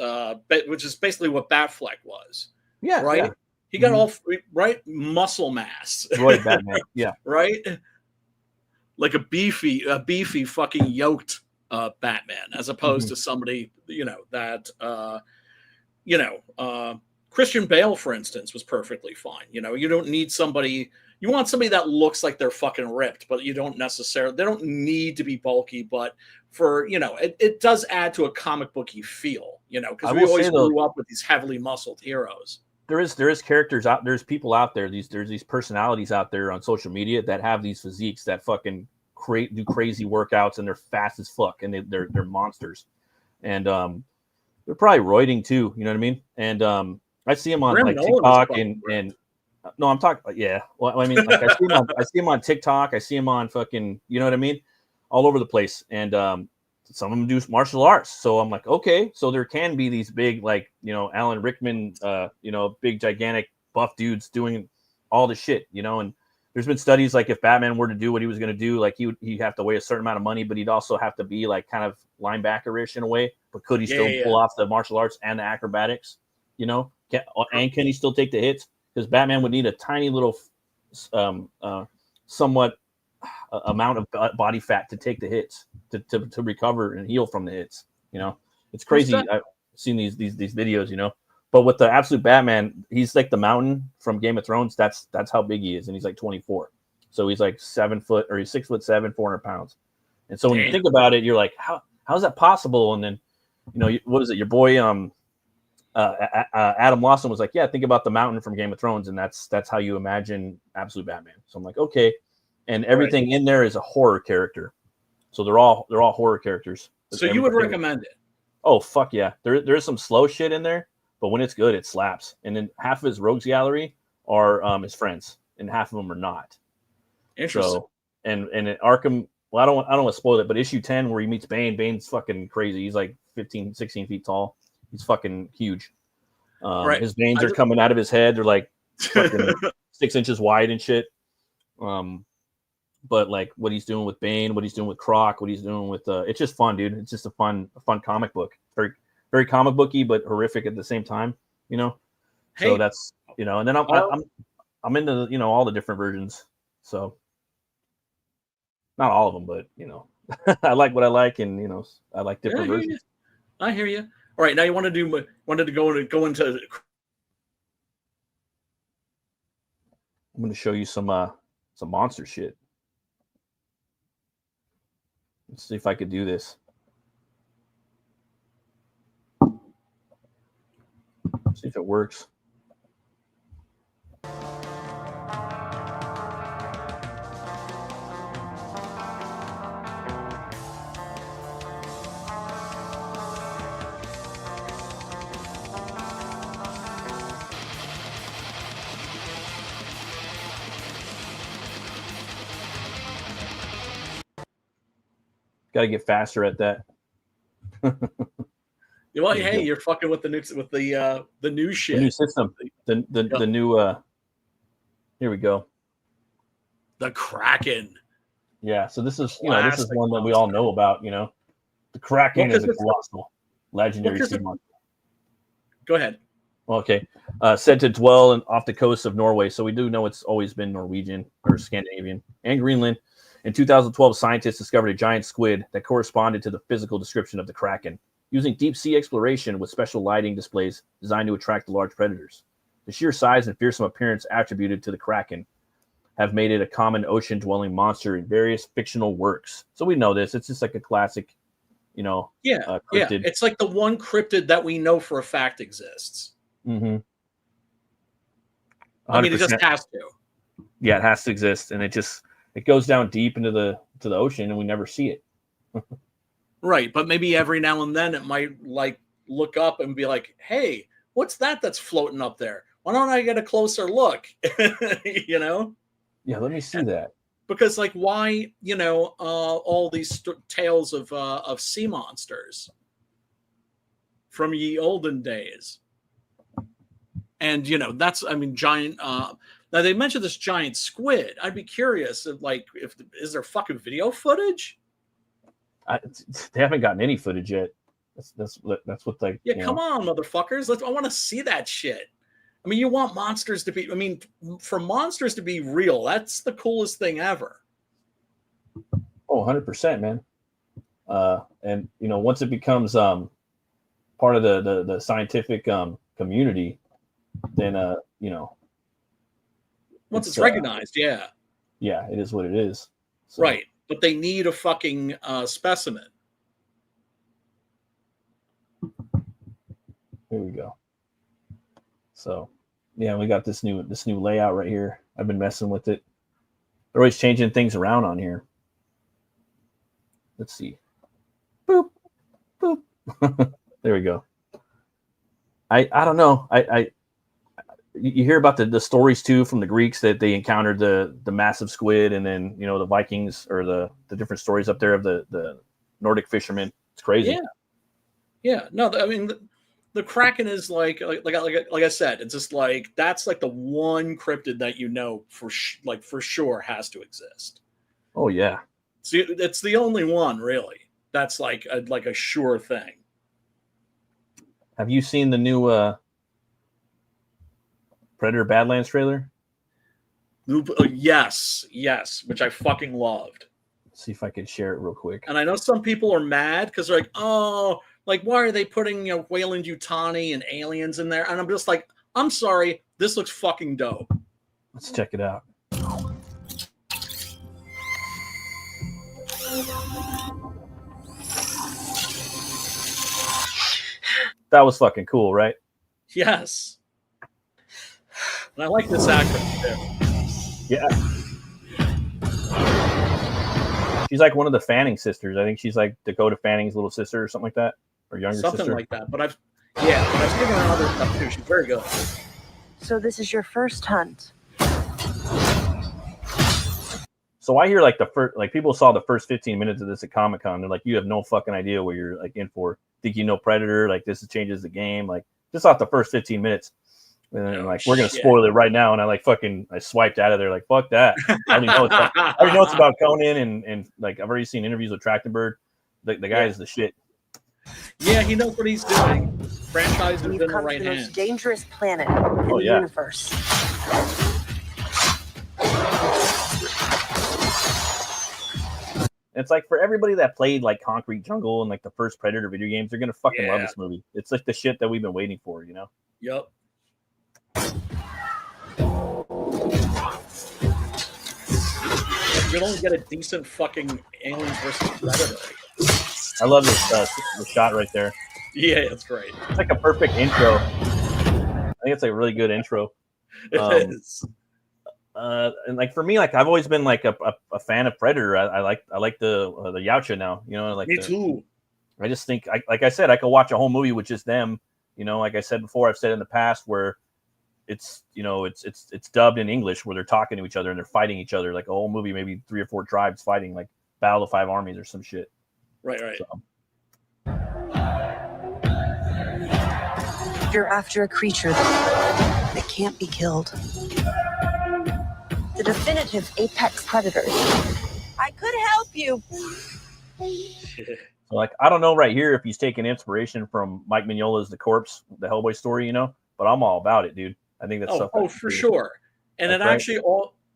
which is basically what Batfleck was. Yeah. Right. Yeah. He got all right muscle mass. Roy Batman. Yeah. Right. Like a beefy fucking yoked Batman, as opposed to somebody that Christian Bale, for instance, was perfectly fine. You don't need somebody. You want somebody that looks like they're fucking ripped, but they don't need to be bulky, but for, it does add to a comic booky feel, because we always grew up with these heavily muscled heroes. There is characters out, there's people out there, there's these personalities out there on social media that have these physiques that fucking do crazy workouts, and they're fast as fuck, and they're monsters. And they're probably roiding too, you know what I mean? And I see them on like TikTok and no, I'm talking. Yeah, well, I mean, like I see him on TikTok. I see him on fucking, you know what I mean, all over the place. And some of them do martial arts. So I'm like, okay, so there can be these big, like Alan Rickman, big gigantic buff dudes doing all the shit, And there's been studies like if Batman were to do what he was going to do, like he'd have to weigh a certain amount of money, but he'd also have to be like kind of linebacker-ish in a way. But could he still pull off the martial arts and the acrobatics? And can he still take the hits? Because Batman would need a tiny little, somewhat amount of body fat to take the hits, to recover and heal from the hits. It's crazy. I've seen these videos. But with the absolute Batman, he's like the Mountain from Game of Thrones. That's how big he is, and he's like 24. So he's like 7 foot, or he's 6'7", 400 pounds. And so when you think about it, you're like, how's that possible? And then, what is it? Your boy, Adam Lawson was like, yeah, think about the Mountain from Game of Thrones, and that's how you imagine absolute Batman. So I'm like, okay, and everything in there is a horror character, so they're all horror characters. So you would recommend it? Oh fuck yeah, there is some slow shit in there, but when it's good, it slaps. And then half of his rogues gallery are his friends, and half of them are not. Interesting. So, and at Arkham, well, I don't want to spoil it, but issue 10 where he meets Bane, Bane's fucking crazy. He's like 15, 16 feet tall. He's fucking huge. His veins are coming out of his head. They're like fucking 6 inches wide and shit. But like what he's doing with Bane, what he's doing with Croc, what he's doing with it's just fun, dude. It's just a fun comic book. Very, very comic booky, but horrific at the same time. So that's and then I'm into all the different versions. So not all of them, but I like what I like, and I like different versions. I hear you. All right, now you wanted to go into. I'm going to show you some monster shit. Let's see if I could do this. See if it works. Got to get faster at that. Well, hey, you're fucking with the new shit. The new system. The new. Here we go. The Kraken. Yeah. So this is this is one that we all know about. The Kraken is a colossal, legendary sea monster. Go ahead. Okay. Said to dwell off the coast of Norway, so we do know it's always been Norwegian or Scandinavian and Greenland. In 2012, scientists discovered a giant squid that corresponded to the physical description of the Kraken, using deep-sea exploration with special lighting displays designed to attract the large predators. The sheer size and fearsome appearance attributed to the Kraken have made it a common ocean-dwelling monster in various fictional works. So we know this. It's just like a classic, cryptid. It's like the one cryptid that we know for a fact exists. Mm-hmm. I mean, it just has to. Yeah, it has to exist, and it goes down deep into the ocean, and we never see it. Right, but maybe every now and then it might like look up and be like, "Hey, what's that's floating up there? Why don't I get a closer look?" Yeah, let me see that. Because like, why, all these tales of sea monsters from ye olden days? And that's, I mean, giant. Now they mentioned this giant squid. I'd be curious if is there fucking video footage? They haven't gotten any footage yet. That's what they. Yeah, come on, motherfuckers. I want to see that shit. I mean, you want monsters to be. I mean, for monsters to be real, that's the coolest thing ever. Oh, 100%, man. And once it becomes part of the scientific community, then once it's recognized, yeah, it is what it is. So. Right, but they need a fucking specimen. Here we go. So, yeah, we got this new layout right here. I've been messing with it. They're always changing things around on here. Let's see. Boop, boop. There we go. I don't know. You hear about the stories too from the Greeks that they encountered the massive squid, and then the Vikings, or the different stories up there of the Nordic fishermen. It's crazy. Yeah. No, I mean the Kraken is like I said, it's just like that's like the one cryptid that for sure has to exist. Oh yeah. See, it's the only one really that's like a sure thing. Have you seen the new Predator Badlands trailer? Yes, which I fucking loved. Let's see if I can share it real quick. And I know some people are mad because they're like, oh, like why are they putting Wayland Yutani and aliens in there? And I'm just like, I'm sorry, this looks fucking dope. Let's check it out. That was fucking cool, right? Yes. And I like this actress too. Yeah. She's like one of the Fanning sisters. I think she's like Dakota Fanning's little sister or something like that. Or younger something sister. Like that. But I've seen her in other stuff too. She's very good. So this is your first hunt. So I hear like people saw the first 15 minutes of this at Comic-Con. They're like, you have no fucking idea what you're like in for. Think Predator, like this changes the game. Like just off the first 15 minutes. And then we're gonna spoil it right now. And I swiped out of there like fuck that. I already know it's about Conan and like I've already seen interviews with Trachtenberg. The guy is the shit. Yeah, he knows what he's doing. Franchise is in the right hands. Most dangerous planet in the universe. It's like for everybody that played like Concrete Jungle and like the first Predator video games, they're gonna fucking love this movie. It's like the shit that we've been waiting for, Yep. You don't get a decent fucking Aliens versus Predator. I love this shot right there. Yeah, it's great. It's like a perfect intro. I think it's like a really good intro. It is. And like for me, like I've always been like a fan of Predator. I like the Yautja now. Me too. I just think, like I said, I could watch a whole movie with just them. Like I said before, I've said in the past where it's it's dubbed in English where they're talking to each other and they're fighting each other, like a whole movie, maybe 3 or 4 tribes fighting, like Battle of 5 Armies or some shit. Right. So. You're after a creature that can't be killed. The definitive apex predator. I could help you. So like I don't know right here if he's taking inspiration from Mike Mignola's The Corpse, the Hellboy story, but I'm all about it, dude. I think that's for sure. And it actually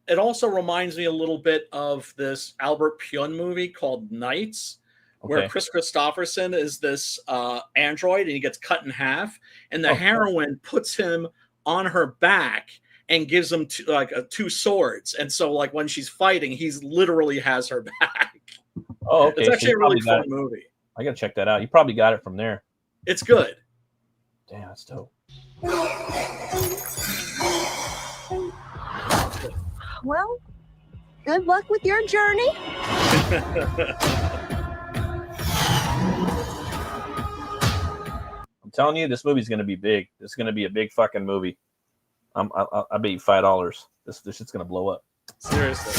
it also reminds me a little bit of this Albert Pyun movie called Knights, where Chris Christopherson is this android and he gets cut in half, and the heroine puts him on her back and gives him 2 swords, and so like when she's fighting, he's literally has her back. Oh, okay. It's actually a really fun movie. I gotta check that out. You probably got it from there. It's good. Damn, that's dope. Well, good luck with your journey. I'm telling you, this movie's gonna be big. It's gonna be a big fucking movie. I bet you $5. This shit's gonna blow up. Seriously.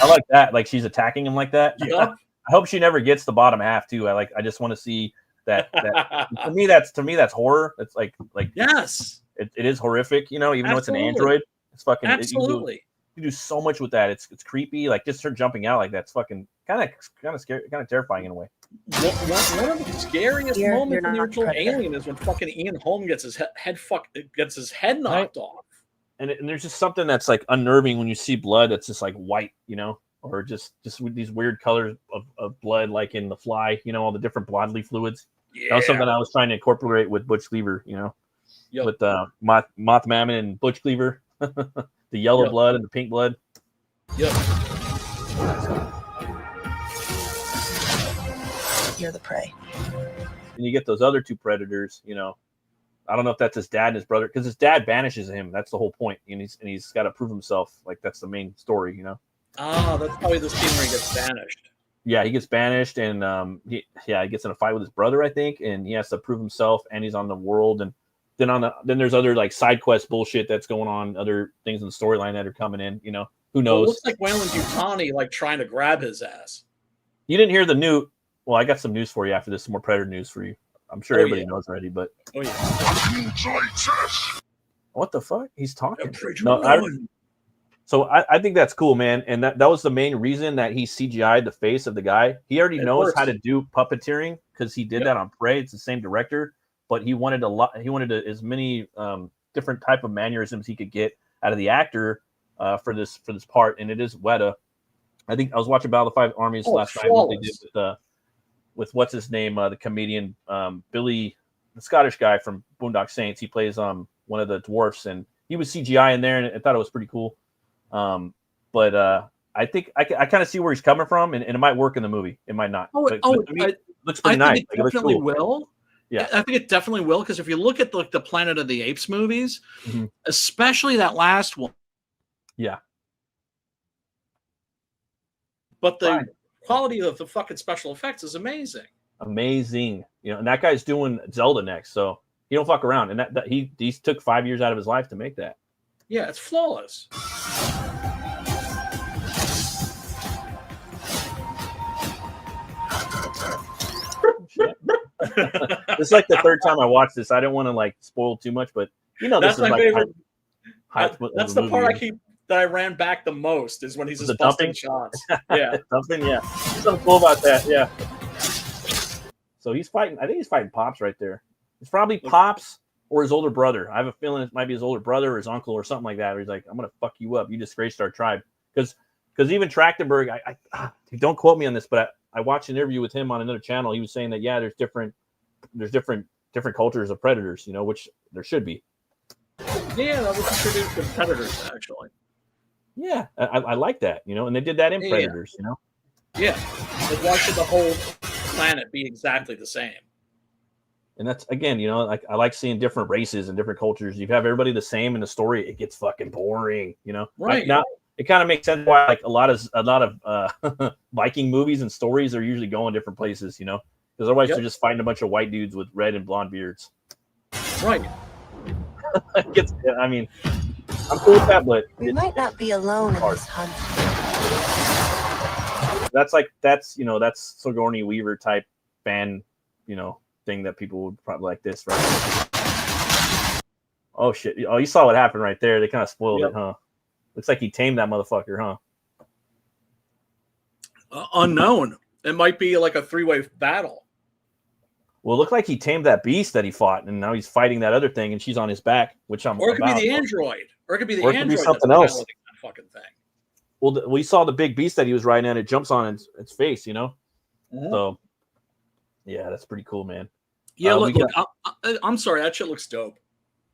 I like that. Like she's attacking him like that. Yep. I hope she never gets the bottom half too. I just want to see that. To me, that's horror. It's like yes, it is horrific. You know, even though it's an Absolutely. Android, it's fucking absolutely. You do so much with that. It's creepy. Like just her jumping out like that's fucking kind of scary, kind of terrifying in a way. One of the scariest You're moments in not the original Predator. Alien is when fucking Ian Holm gets his head knocked off. And there's just something that's like unnerving when you see blood that's just like white, you know, or just with these weird colors of blood, like in The Fly, you know, all the different bodily fluids. Yeah. That was something I was trying to incorporate with Butch Cleaver, you know, Yep. with Moth Mammon and Butch Cleaver, the yellow Yep. blood and the pink blood. Yep. You're the prey. And you get those other two predators, you know. I don't know if that's his dad and his brother, because his dad banishes him. That's the whole point, and he's got to prove himself. Like that's the main story, you know. Ah, that's probably the scene where he gets banished. Yeah, he gets banished, and he gets in a fight with his brother, I think, and he has to prove himself, and he's on the world, and then there's other like side quest bullshit that's going on, other things in the storyline that are coming in, you know. Who Well, it knows? looks like Wayland-Yutani like trying to grab his ass. You didn't hear the new. Well, I got some news for you after this. Some more Predator news for you. I'm sure everybody knows already, but Oh yeah. what the fuck? He's talking. Predator No, one. So I think that's cool, man. And that was the main reason that he CGI'd the face of the guy. He already It knows works. how to do puppeteering because he did that on Prey. It's the same director, but he wanted a lot. He wanted as many different type of mannerisms he could get out of the actor for this part. And it is Weta. I think I was watching Battle of the Five Armies last night. What they did with what's his name, the comedian Billy, the Scottish guy from Boondock Saints. He plays one of the dwarfs, and he was CGI in there, and I thought it was pretty cool. But I think I kind of see where he's coming from, and it might work in the movie. It might not. But to me, it looks pretty nice. It definitely will. Yeah, I think it definitely will, because if you look at the Planet of the Apes movies, mm-hmm. especially that last one, yeah. But the quality of the fucking special effects is amazing. Amazing, you know. And that guy's doing Zelda next, so he don't fuck around. And that he took 5 years out of his life to make that. Yeah, it's flawless. It's like the third time I watched this. I don't want to like spoil too much, but you know, That's this is my like favorite. that's the part that I ran back the most is when he's just busting shots. Yeah, dumping. Yeah, there's something cool about that. Yeah. So he's fighting. I think he's fighting Pops right there. It's probably Pops or his older brother. I have a feeling it might be his older brother or his uncle or something like that. Where he's like, "I'm gonna fuck you up. You disgraced our tribe." Because even Trachtenberg, don't quote me on this, but I watched an interview with him on another channel. He was saying that there's different cultures of predators, you know, which there should be. Yeah, that was introduced in Predators, actually. Yeah, I like that, you know, and they did that in Predators, you know. Yeah, but why should the whole planet be exactly the same? And that's, again, you know, like I like seeing different races and different cultures. You have everybody the same in the story, it gets fucking boring, you know. Right. Now it kind of makes sense why like a lot of Viking movies and stories are usually going different places, you know, because otherwise they're just fighting a bunch of white dudes with red and blonde beards. Right. I mean, I'm cool with that, but we might not be alone in this hunt. That's Sigourney Weaver type fan, you know, thing that people would probably like this, right? Oh shit! Oh, you saw what happened right there. They kind of spoiled it, huh? Looks like he tamed that motherfucker, huh? Unknown. It might be like a 3-way battle. Well, it looked like he tamed that beast that he fought, and now he's fighting that other thing, and she's on his back, which I'm. Or it could be the android. Or it could be the android. It could be something else. That fucking thing. Well, we saw the big beast that he was riding, and it jumps on its face, you know. Mm-hmm. So, yeah, that's pretty cool, man. Yeah, look, I'm sorry, that shit looks dope.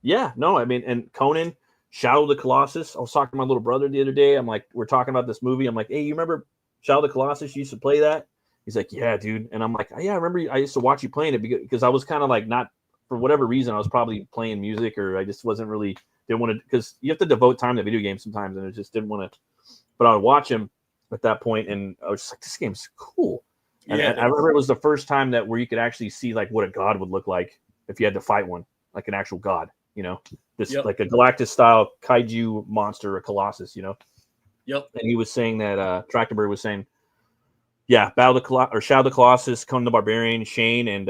Yeah, no, I mean, and Conan, Shadow of the Colossus. I was talking to my little brother the other day. I'm like, we're talking about this movie. I'm like, hey, you remember Shadow of the Colossus? You used to play that? He's like, yeah, dude. And I'm like, yeah, I remember. I used to watch you playing it because I was kind of like not, for whatever reason, I was probably playing music, or I just didn't want to, because you have to devote time to video games sometimes, and I just didn't want to. But I would watch him at that point, and I was just like, this game's cool. And I remember it was the first time where you could actually see like what a god would look like if you had to fight one, like an actual god, you know, like a Galactus style kaiju monster, a Colossus, you know. Yep. And he was saying that Trachtenberg was saying, yeah, Shadow the Colossus, Conan the Barbarian, Shane, and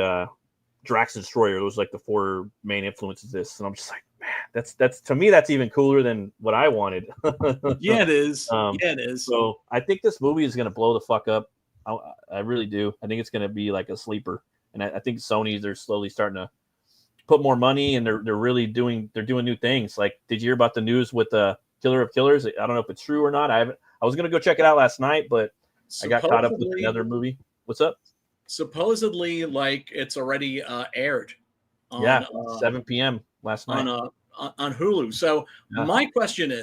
Drax the Destroyer. Those like the 4 main influences of this. And I'm just like, man, that's to me, that's even cooler than what I wanted. Yeah, it is. Yeah, it is. So I think this movie is going to blow the fuck up. I really do. I think it's going to be like a sleeper. And I think Sony, they're slowly starting to put more money, and they're really doing new things. Like, did you hear about the news with the Killer of Killers? I don't know if it's true or not. I was going to go check it out last night, but I got caught up with another movie. What's up? Supposedly, like, it's already aired. On, 7 p.m. last night on Hulu. So my question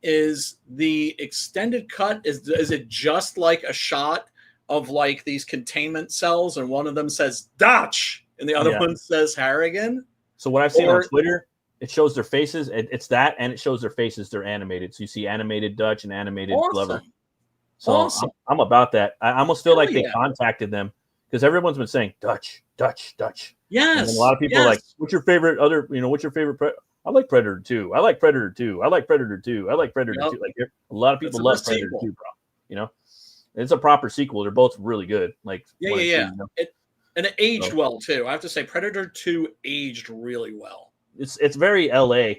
is the extended cut, is it just like a shot of like these containment cells, and one of them says Dutch and the other one says Harrigan? So what I've seen on Twitter, it shows their faces. It's that, and it shows their faces. They're animated. So you see animated Dutch and animated Glover. So I'm about that. I almost feel like they contacted them, because everyone's been saying Dutch. Yes. And a lot of people are like, what's your favorite what's your favorite? I like Predator 2. I like Predator 2. I like Predator 2. I like Predator 2. Like, a lot of people love Predator 2, bro. You know, it's a proper sequel. They're both really good. Like, yeah. You know? And it aged well too. I have to say, Predator 2 aged really well. It's very LA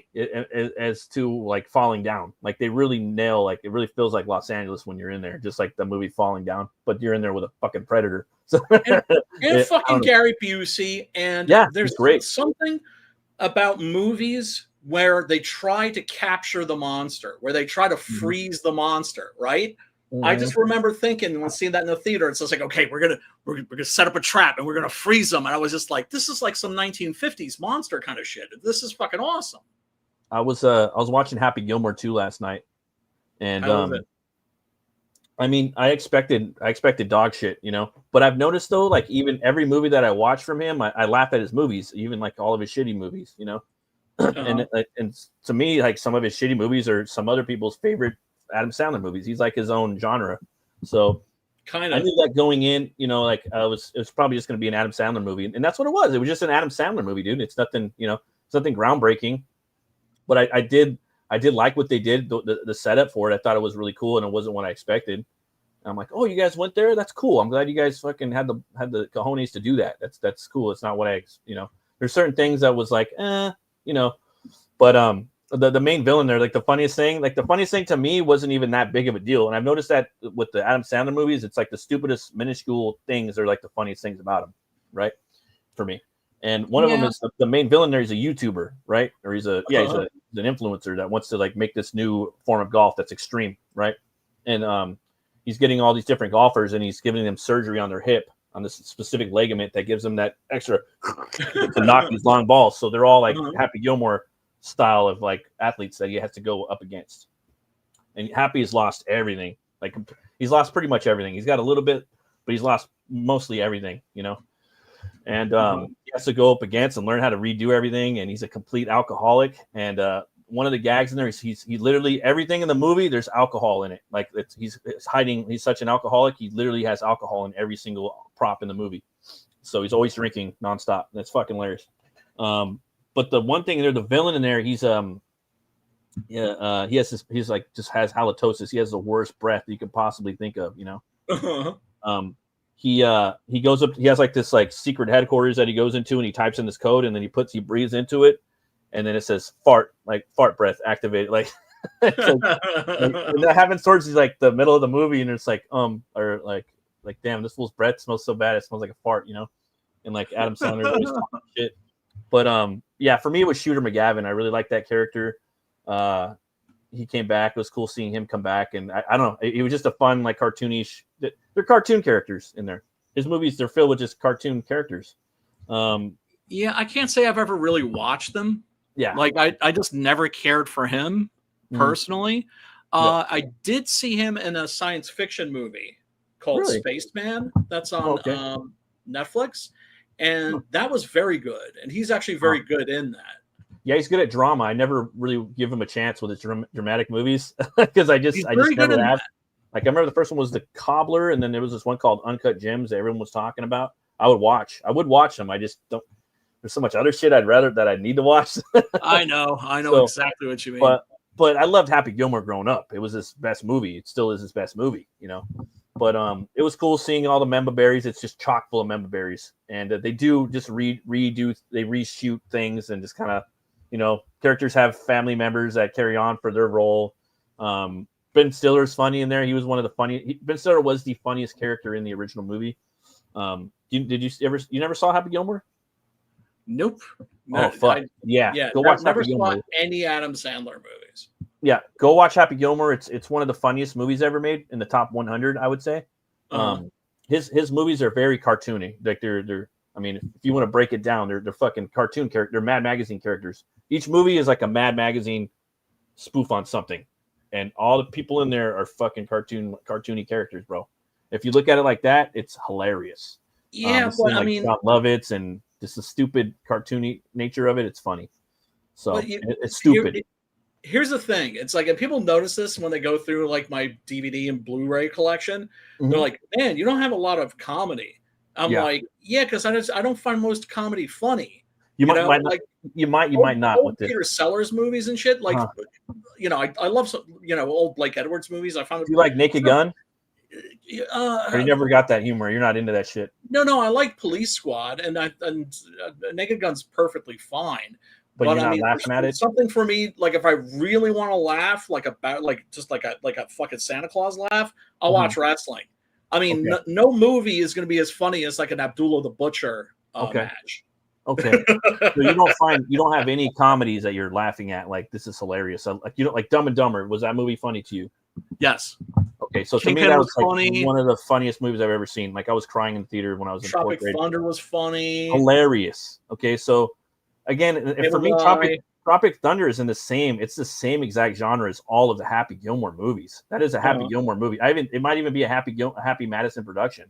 as to like falling down. Like, they really nail, like, it really feels like Los Angeles when you're in there, just like the movie Falling Down, but you're in there with a fucking predator. So and fucking Gary Busey, and there's something about movies where they try to capture the monster, where they try to freeze the monster, right? I just remember thinking when seeing that in the theater, it's just like, okay, we're gonna set up a trap and we're gonna freeze them, and I was just like, this is like some 1950s monster kind of shit. This is fucking awesome. I was watching Happy Gilmore 2 last night, and I mean, I expected dog shit, you know. But I've noticed though, like, even every movie that I watch from him, I laugh at his movies, even like all of his shitty movies, you know. And to me, like, some of his shitty movies are some other people's favorite Adam Sandler movies. He's like his own genre. So kind of, I knew that going in, you know, like, it was probably just going to be an Adam Sandler movie, and that's what it was. It was just an Adam Sandler movie, dude. It's nothing, you know, it's nothing groundbreaking. But I did like what they did, the setup for it. I thought it was really cool, and it wasn't what I expected. And I'm like, oh, you guys went there? That's cool. I'm glad you guys fucking had the cojones to do that. That's cool. It's not what you know. There's certain things that was like, you know, but the main villain there, like, the funniest thing to me wasn't even that big of a deal. And I've noticed that with the Adam Sandler movies, it's like the stupidest minuscule things are like the funniest things about him, right? For me. And one of them is the main villain there. He's a YouTuber, right? Or he's an influencer that wants to like make this new form of golf that's extreme, right? And he's getting all these different golfers, and he's giving them surgery on their hip, on this specific ligament that gives them that extra to knock these long balls. So they're all like Happy Gilmore style of like athletes that he has to go up against. And Happy has lost everything. Like, he's lost pretty much everything. He's got a little bit, but he's lost mostly everything, you know. And he has to go up against and learn how to redo everything. And he's a complete alcoholic. And one of the gags in there is he literally, everything in the movie, there's alcohol in it. Like, he's hiding. He's such an alcoholic. He literally has alcohol in every single prop in the movie. So he's always drinking nonstop. That's fucking hilarious. But the one thing there, the villain in there, he has he's like, just has halitosis. He has the worst breath you could possibly think of, you know. He goes up, he has like this like secret headquarters that he goes into, and he types in this code, and then he breathes into it, and then it says fart breath activated. Like, and that happens towards like the middle of the movie, and it's like or like damn, this fool's breath smells so bad, it smells like a fart, you know. And like Adam Sandler always talking shit. But yeah, for me it was Shooter McGavin. I really liked that character. He came back. It was cool seeing him come back, and I don't know, it was just a fun, like, cartoonish. They're cartoon characters in there. His movies, they're filled with just cartoon characters. Yeah, I can't say I've ever really watched them. Yeah, like I just never cared for him personally. I did see him in a science fiction movie called Spaceman. That's on Netflix, and that was very good. And he's actually very good in that. Yeah, he's good at drama. I never really give him a chance with his dramatic movies because I just never have. Like, I remember the first one was The Cobbler, and then there was this one called Uncut Gems that everyone was talking about. I would watch them. I just don't. There's so much other shit that I need to watch. I know so, exactly what you mean. but I loved Happy Gilmore growing up. It was his best movie. It still is his best movie, you know. But it was cool seeing all the member berries. It's just chock full of member berries, and they do just reshoot things and just kind of, you know, characters have family members that carry on for their role. Ben Stiller's funny in there. He was one of the funniest. Ben Stiller was the funniest character in the original movie. Did you never saw Happy Gilmore? Nope. Oh fuck. Yeah. Go watch never Happy saw Gilmore. any Adam Sandler movies. Yeah, go watch Happy Gilmore. It's one of the funniest movies ever made, in the top 100, I would say. His movies are very cartoony. Like they're I mean, if you want to break it down, they're fucking cartoon characters. They're Mad Magazine characters. Each movie is like a Mad Magazine spoof on something, and all the people in there are fucking cartoony characters, bro. If you look at it like that, it's hilarious. Yeah, but I mean, John Lovitz and just the stupid cartoony nature of it. It's funny. So it's stupid. Here's the thing. It's like, and people notice this when they go through like my DVD and Blu-ray collection. They're like, man, you don't have a lot of comedy. I'm like, yeah, because I don't find most comedy funny. You might not with Peter Sellers movies and shit. Like, you know, I love some, you know, old Blake Edwards movies. I found. Do you like Naked Gun? Or you never got that humor. You're not into that shit. No, I like Police Squad, and Naked Gun's perfectly fine. But you're not laughing at it. Something for me, like if I really want to laugh, like a fucking Santa Claus laugh, I'll watch wrestling. I mean, no movie is going to be as funny as like an Abdullah the Butcher match. Okay, so you don't have any comedies that you're laughing at. Like, this is hilarious. Like, you don't like Dumb and Dumber. Was that movie funny to you? Yes. Okay, so to me that was like funny. One of the funniest movies I've ever seen. Like, I was crying in the theater when I was in Tropic Thunder was funny. Hilarious. Okay, so again, for me, Tropic Thunder is it's the same exact genre as all of the Happy Gilmore movies. That is a Happy Gilmore movie. It might even be a Happy Madison production.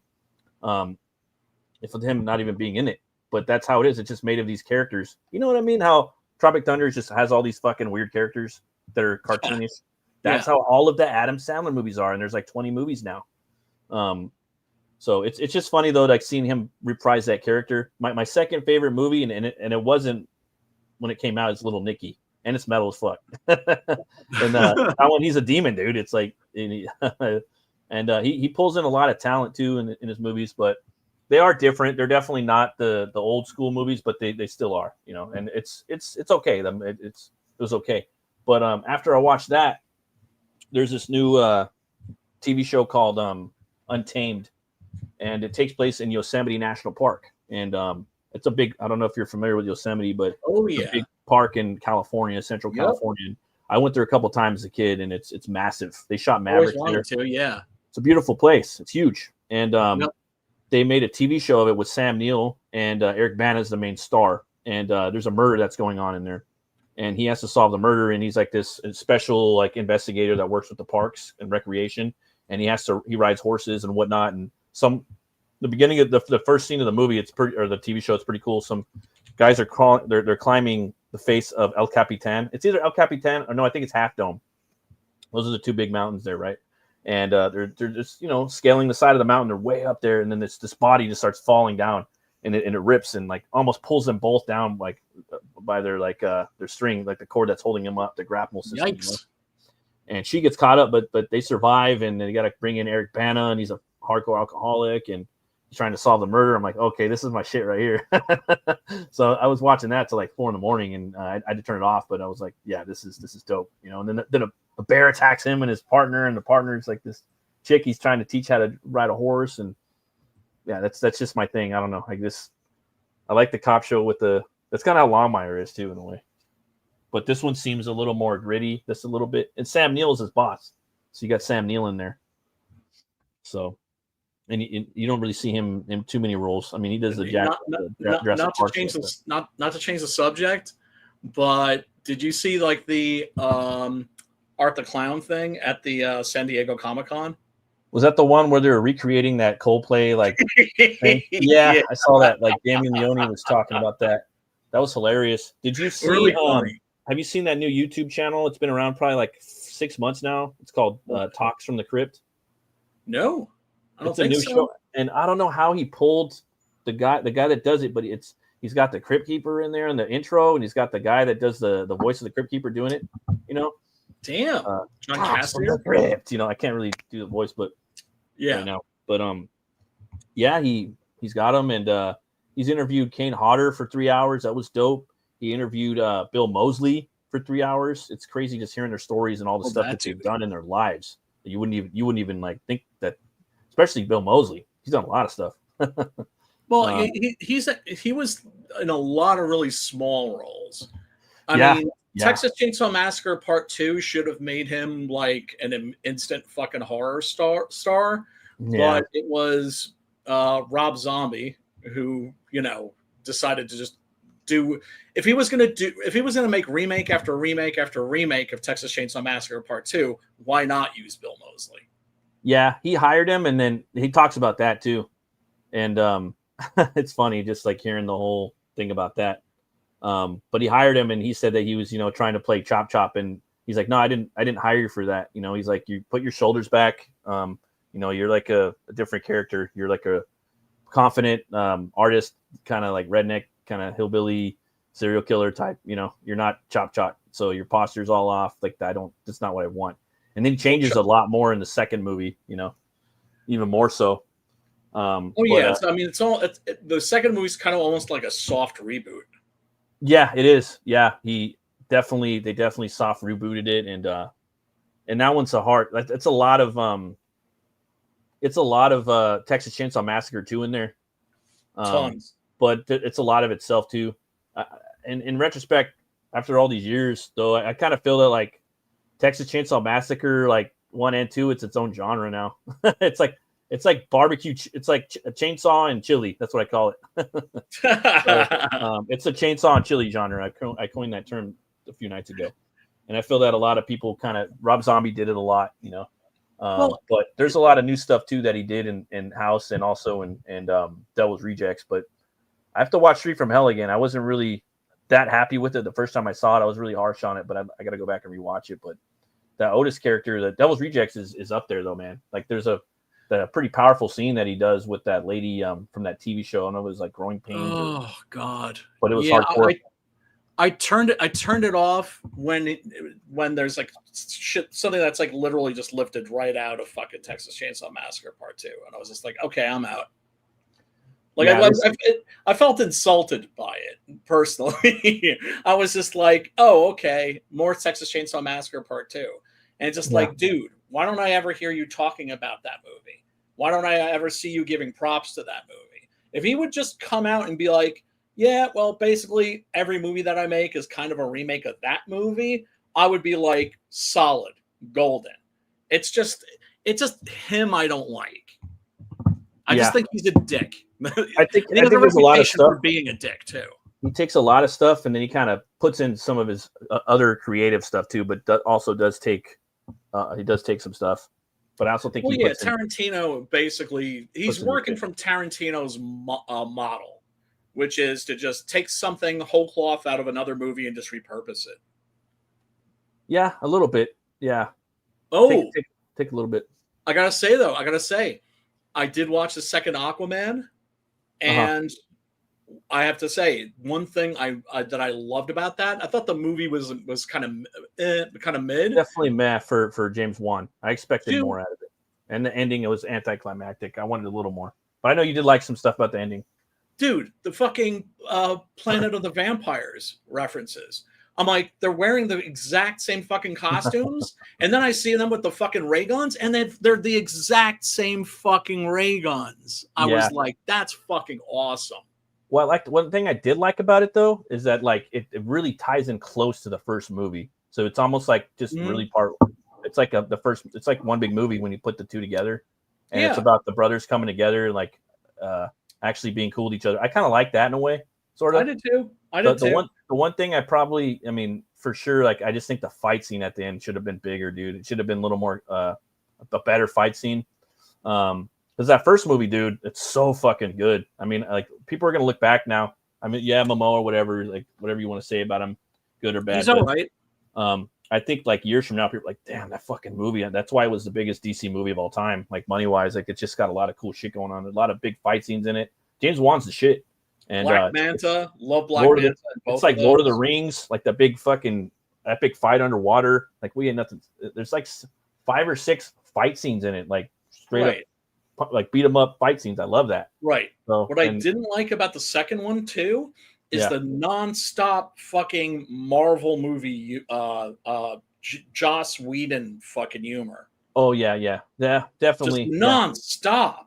If with him not even being in it. But that's how it is. It's just made of these characters. You know what I mean? How Tropic Thunder just has all these fucking weird characters that are cartoonish. That's how all of the Adam Sandler movies are, and there's like 20 movies now. So it's just funny though, like seeing him reprise that character. My second favorite movie, and it wasn't when it came out, is Little Nicky, and it's metal as fuck. And that one, he's a demon, dude. It's like, he pulls in a lot of talent too in his movies, but they are different. They're definitely not the old school movies, but they still are, you know. And it's okay. It was okay. But after I watched that, there's this new TV show called Untamed, and it takes place in Yosemite National Park. And it's a big. I don't know if you're familiar with Yosemite, but it's a big park in California, Central California. I went there a couple times as a kid, and it's massive. They shot Maverick there. It's a beautiful place. It's huge, and they made a TV show of it with Sam Neill, and Eric Bana is the main star. And there's a murder that's going on in there, and he has to solve the murder. And he's like this special like investigator that works with the parks and recreation, and he rides horses and whatnot. And the beginning of the first scene of the movie, or the TV show, it's pretty cool. Some guys are they're climbing the face of El Capitan. It's either El Capitan or no, I think it's Half Dome. Those are the two big mountains there, right? And they're just, you know, scaling the side of the mountain. They're way up there, and then this body just starts falling down, and it rips and like almost pulls them both down, like by their string, like the cord that's holding them up, the grapple system. Yikes! You know? And she gets caught up, but they survive, and they got to bring in Eric Bana, and he's a hardcore alcoholic, and he's trying to solve the murder. I'm like, okay, this is my shit right here. So I was watching that till like 4 a.m, and I had to turn it off, but I was like, yeah, this is dope, you know. And then a bear attacks him and his partner, and the partner is like this chick he's trying to teach how to ride a horse. And yeah, that's just my thing. I don't know, like this. I like the cop show that's kind of how Longmire is too, in a way. But this one seems a little more gritty, just a little bit. And Sam Neill is his boss, so you got Sam Neill in there. So, and you don't really see him in too many roles. I mean, he does the not to change the subject, but did you see like the Art the Clown thing at the San Diego Comic-Con? Was that the one where they were recreating that Coldplay like thing? Yeah, I saw that. Like Damien Leone was talking about that. That was hilarious. Did you see? Really have you seen that new YouTube channel? It's been around probably like 6 months now. It's called Talks from the Crypt. No, I don't it's a new show, and I don't know how he pulled the guy that does it, but he's got the Crypt Keeper in there in the intro, and he's got the guy that does the voice of the Crypt Keeper doing it, you know. Damn. John Pops from Cassidy. the crypt. You know, I can't really do the voice, but Yeah. right now. But yeah, he's got him, and he's interviewed Kane Hodder for 3 hours. That was dope. He interviewed Bill Moseley for 3 hours. It's crazy just hearing their stories and all the stuff that they've done in their lives. You wouldn't even like think that, especially Bill Moseley. He's done a lot of stuff. Well, he was in a lot of really small roles. I mean, Texas Chainsaw Massacre Part 2 should have made him like an instant fucking horror star. But it was Rob Zombie who, you know, decided to just do. If he was gonna make remake after remake after remake of Texas Chainsaw Massacre Part 2, why not use Bill Moseley? Yeah, he hired him, and then he talks about that too. And it's funny just like hearing the whole thing about that. But he hired him, and he said that he was, you know, trying to play Chop Chop, and he's like, no, I didn't hire you for that. You know, he's like, you put your shoulders back. You know, you're like a different character. You're like a confident artist, kind of like redneck, kind of hillbilly serial killer type. You know, you're not Chop Chop, so your posture's all off. Like that's not what I want. And then he changes a lot more in the second movie. You know, even more so. I mean, the second movie's kind of almost like a soft reboot. Yeah, it is. Yeah, they definitely soft rebooted it, and that one's it's a lot of Texas Chainsaw Massacre 2 in there. Tons. But it's a lot of itself too. And in retrospect, after all these years, though, I kind of feel that like Texas Chainsaw Massacre, like 1 and 2, it's its own genre now. It's like barbecue. It's like a chainsaw and chili. That's what I call it. So, it's a chainsaw and chili genre. I coined that term a few nights ago, and I feel that a lot of people Rob Zombie did it a lot, you know. But there's a lot of new stuff too that he did in House and also in Devil's Rejects. But I have to watch Street from Hell again. I wasn't really that happy with it the first time I saw it. I was really harsh on it, but I got to go back and rewatch it. But that Otis character, the Devil's Rejects, is up there though, man. Like there's a pretty powerful scene that he does with that lady from that TV show. I don't know if it was like Growing Pains. Oh God! But it was hardcore. I turned it off when there's like something that's like literally just lifted right out of fucking Texas Chainsaw Massacre Part 2, and I was just like, okay, I'm out. Like I felt insulted by it personally. I was just like, oh, okay, more Texas Chainsaw Massacre Part 2, and just like, dude, why don't I ever hear you talking about that movie? Why don't I ever see you giving props to that movie? If he would just come out and be like, yeah, well, basically every movie that I make is kind of a remake of that movie, I would be like, solid, golden. It's just him I don't like. I just think he's a dick. I think there's a lot of stuff for being a dick too. He takes a lot of stuff and then he kind of puts in some of his he does take some stuff. But I also think Tarantino basically he's working from Tarantino's model, which is to just take something whole cloth out of another movie and just repurpose it. Yeah, a little bit. Yeah. Oh, take a little bit. I gotta say, I did watch the second Aquaman, and I have to say one thing that I loved about that. I thought the movie was kind of mid. Definitely meh for James Wan. I expected more out of it, and the ending, it was anticlimactic. I wanted a little more, but I know you did like some stuff about the ending. Dude, the fucking Planet of the Vampires references. I'm like, they're wearing the exact same fucking costumes, and then I see them with the fucking ray guns, and they're the exact same fucking ray guns. I was like, that's fucking awesome. Well, one thing I did like about it though is that like it really ties in close to the first movie, so it's almost like just really part. It's like it's like one big movie when you put the two together, and it's about the brothers coming together, like actually being cool to each other. I kind of like that in a way, sort of. I did too. The one thing I mean, for sure, like I just think the fight scene at the end should have been bigger, dude. It should have been a little more, a better fight scene. Because that first movie, dude, it's so fucking good. I mean, like people are gonna look back now. I mean, yeah, Momoa or whatever, like whatever you want to say about him, good or bad. He's all right. I think like years from now, people are like, damn, that fucking movie. That's why it was the biggest DC movie of all time. Like money wise, like it's just got a lot of cool shit going on. A lot of big fight scenes in it. James Wan's the shit. And Black Manta, love Black Manta. It's like Lord of the Rings, like the big fucking epic fight underwater. Like we had nothing. There's like 5 or 6 fight scenes in it, like straight up, like beat 'em up fight scenes. I love that. Right. So, What I didn't like about the second one too is the nonstop fucking Marvel movie, Joss Whedon fucking humor. Oh yeah, definitely Just nonstop.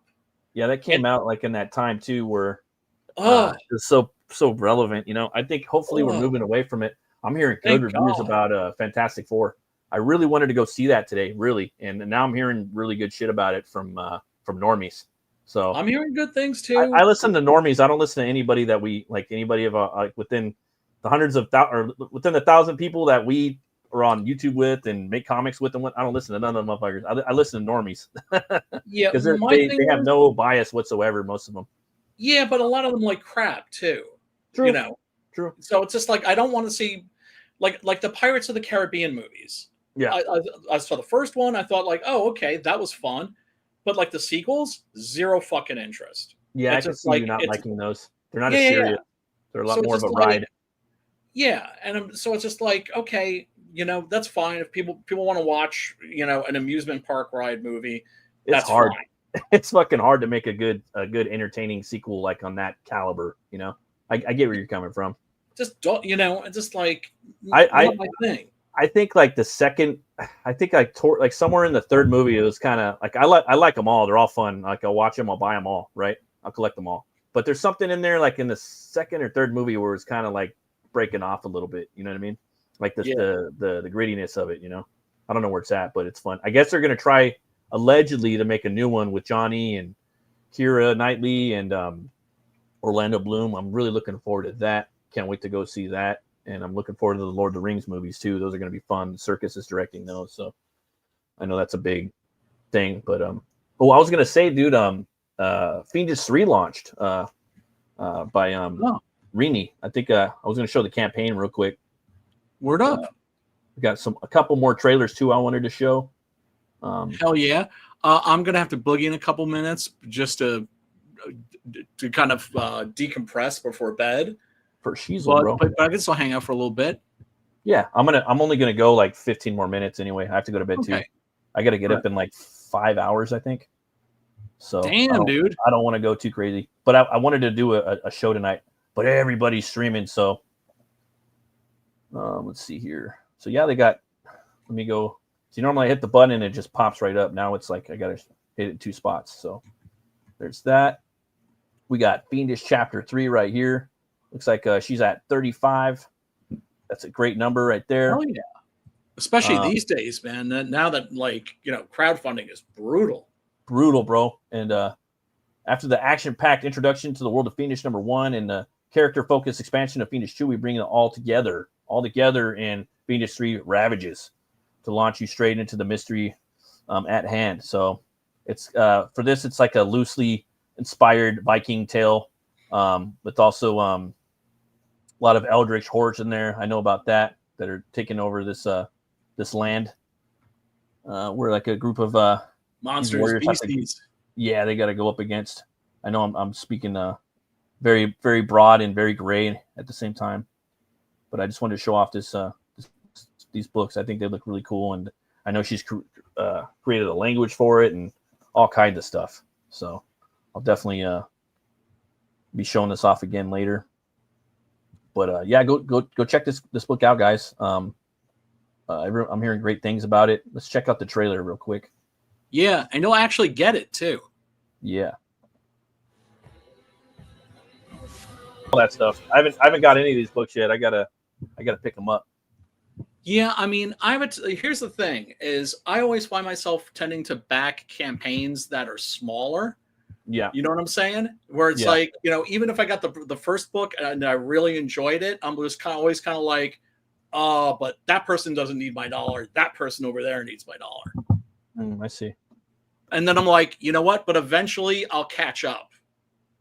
Yeah, that came out like in that time too, where it's so relevant. You know, I think hopefully we're moving away from it. I'm hearing good reviews about Fantastic Four. I really wanted to go see that today, really, and now I'm hearing really good shit about it from normies. So I'm hearing good things too. I listen to normies. I don't listen to anybody that we like. Anybody of like within the hundreds of or within the 1,000 people that we are on YouTube with and make comics with, and I don't listen to none of them motherfuckers. I listen to normies. Yeah, because they have no bias whatsoever. Most of them. Yeah, but a lot of them like crap too. True. You know. True. So it's just like I don't want to see like the Pirates of the Caribbean movies. Yeah. I saw the first one. I thought like, oh, okay, that was fun. But like the sequels, zero fucking interest. Yeah, it's I can see you not liking those. They're not as serious. Yeah. They're a lot more of a ride. Yeah, and so it's just like, okay, you know, that's fine if people want to watch, you know, an amusement park ride movie. That's hard. Fine. It's fucking hard to make a good entertaining sequel like on that caliber. You know, I get where you're coming from. Just don't, you know, just like my thing. I think like the second, I think like somewhere in the third movie, it was kind of like I like them all. They're all fun. Like I'll watch them, I'll buy them all, right? I'll collect them all. But there's something in there like in the second or third movie where it's kind of like breaking off a little bit. You know what I mean? Like the grittiness of it. You know, I don't know where it's at, but it's fun. I guess they're gonna try allegedly to make a new one with Johnny and Keira Knightley and Orlando Bloom. I'm really looking forward to that. Can't wait to go see that. And I'm looking forward to the Lord of the Rings movies too. Those are going to be fun. Circus is directing those, so I know that's a big thing. But I was going to say, dude, Fiendish 3 launched by Rini. I think I was going to show the campaign real quick. Word up. We got a couple more trailers too. I wanted to show. Hell yeah! I'm going to have to boogie in a couple minutes just to kind of decompress before bed. Bro. But I can still hang out for a little bit. Yeah, I'm only gonna go like 15 more minutes anyway. I have to go to bed too. I got to get up in like 5 hours, I think. So damn, dude, I don't want to go too crazy. But I wanted to do a show tonight. But everybody's streaming, so let's see here. So yeah, they got. Let me go. See, normally I hit the button and it just pops right up. Now it's like I gotta hit it in 2 spots. So there's that. We got Fiendish Chapter 3 right here. Looks like she's at 35. That's a great number right there. Oh yeah, especially these days, man. Now that like you know, crowdfunding is brutal, bro. And after the action-packed introduction to the world of Fiendish #1 and the character-focused expansion of Fiendish 2, we bring it all together in Fiendish 3 Ravages to launch you straight into the mystery at hand. So it's for this, it's like a loosely inspired Viking tale. With also a lot of eldritch hordes in there. I know about that are taking over this land. We're like a group of monsters, beasties. Yeah, they got to go up against. I know I'm speaking very, very broad and very gray at the same time, but I just wanted to show off these books. I think they look really cool, and I know she's created a language for it and all kinds of stuff. So I'll definitely be showing this off again later. But yeah, go check this book out, guys. I'm hearing great things about it. Let's check out the trailer real quick. Yeah, and you'll actually get it too. Yeah. All that stuff. I haven't got any of these books yet. I gotta pick them up. Yeah, I mean, here's the thing: is I always find myself tending to back campaigns that are smaller. Yeah, you know what I'm saying? Where it's like, you know, even if I got the first book and I really enjoyed it, I'm just always kind of like, oh, but that person doesn't need my $1. That person over there needs my $1. I see. And then I'm like, you know what? But eventually I'll catch up.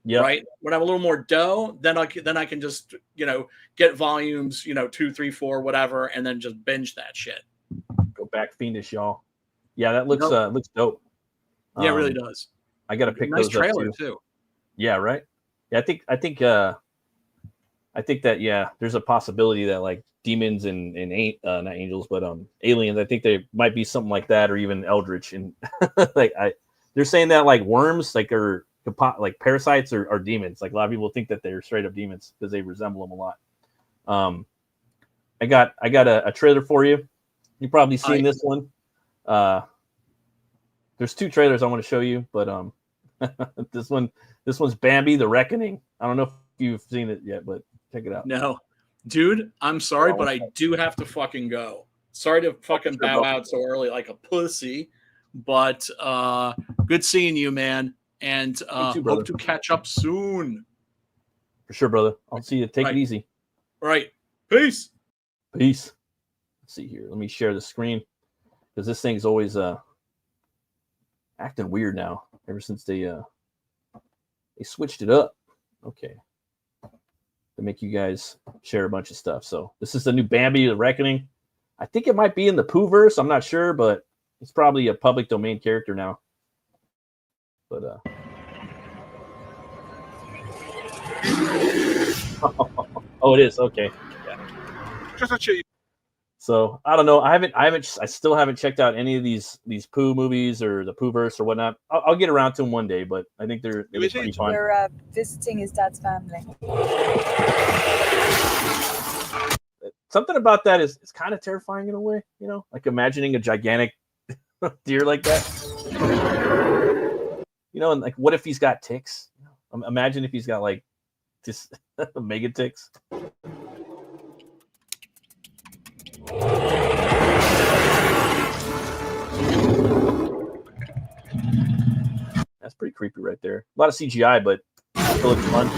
Yeah. Right. When I have a little more dough, then I can just, you know, get volumes, you know, 2, 3, 4, whatever, and then just binge that shit. Go back Fiendish, y'all. Yeah, that looks looks dope. Yeah, it really does. I got to pick nice those trailer up too. Yeah, right. Yeah, I think I think that there's a possibility that like demons and not angels, but aliens. I think they might be something like that, or even eldritch. And like they're saying that like worms, like like parasites are demons. Like a lot of people think that they're straight up demons because they resemble them a lot. I got a trailer for you. You've probably seen this one. There's 2 trailers I want to show you, but this one's Bambi: The Reckoning. I don't know if you've seen it yet, but check it out. No, dude, I'm sorry, but I do have to fucking go. Sorry to fucking bow out so early like a pussy, but good seeing you, man, and hope to catch up soon. For sure, brother. I'll see you. Take it easy. All right. Peace. Let's see here. Let me share the screen because this thing's always acting weird now ever since they switched it up. Okay. To make you guys share a bunch of stuff. So this is the new Bambi: The Reckoning. I think it might be in the Poohverse. I'm not sure, but it's probably a public domain character now. But oh, it is. Okay. Yeah. So I don't know. I still haven't checked out any of these Pooh movies or the Poohverse or whatnot. I'll get around to them one day, but I think they're pretty fun. We're visiting his dad's family. Something about that is kind of terrifying in a way, you know, like imagining a gigantic deer like that. You know, and like, what if he's got ticks? Imagine if he's got like just mega ticks. That's pretty creepy right there. A lot of CGI, but it looks fun.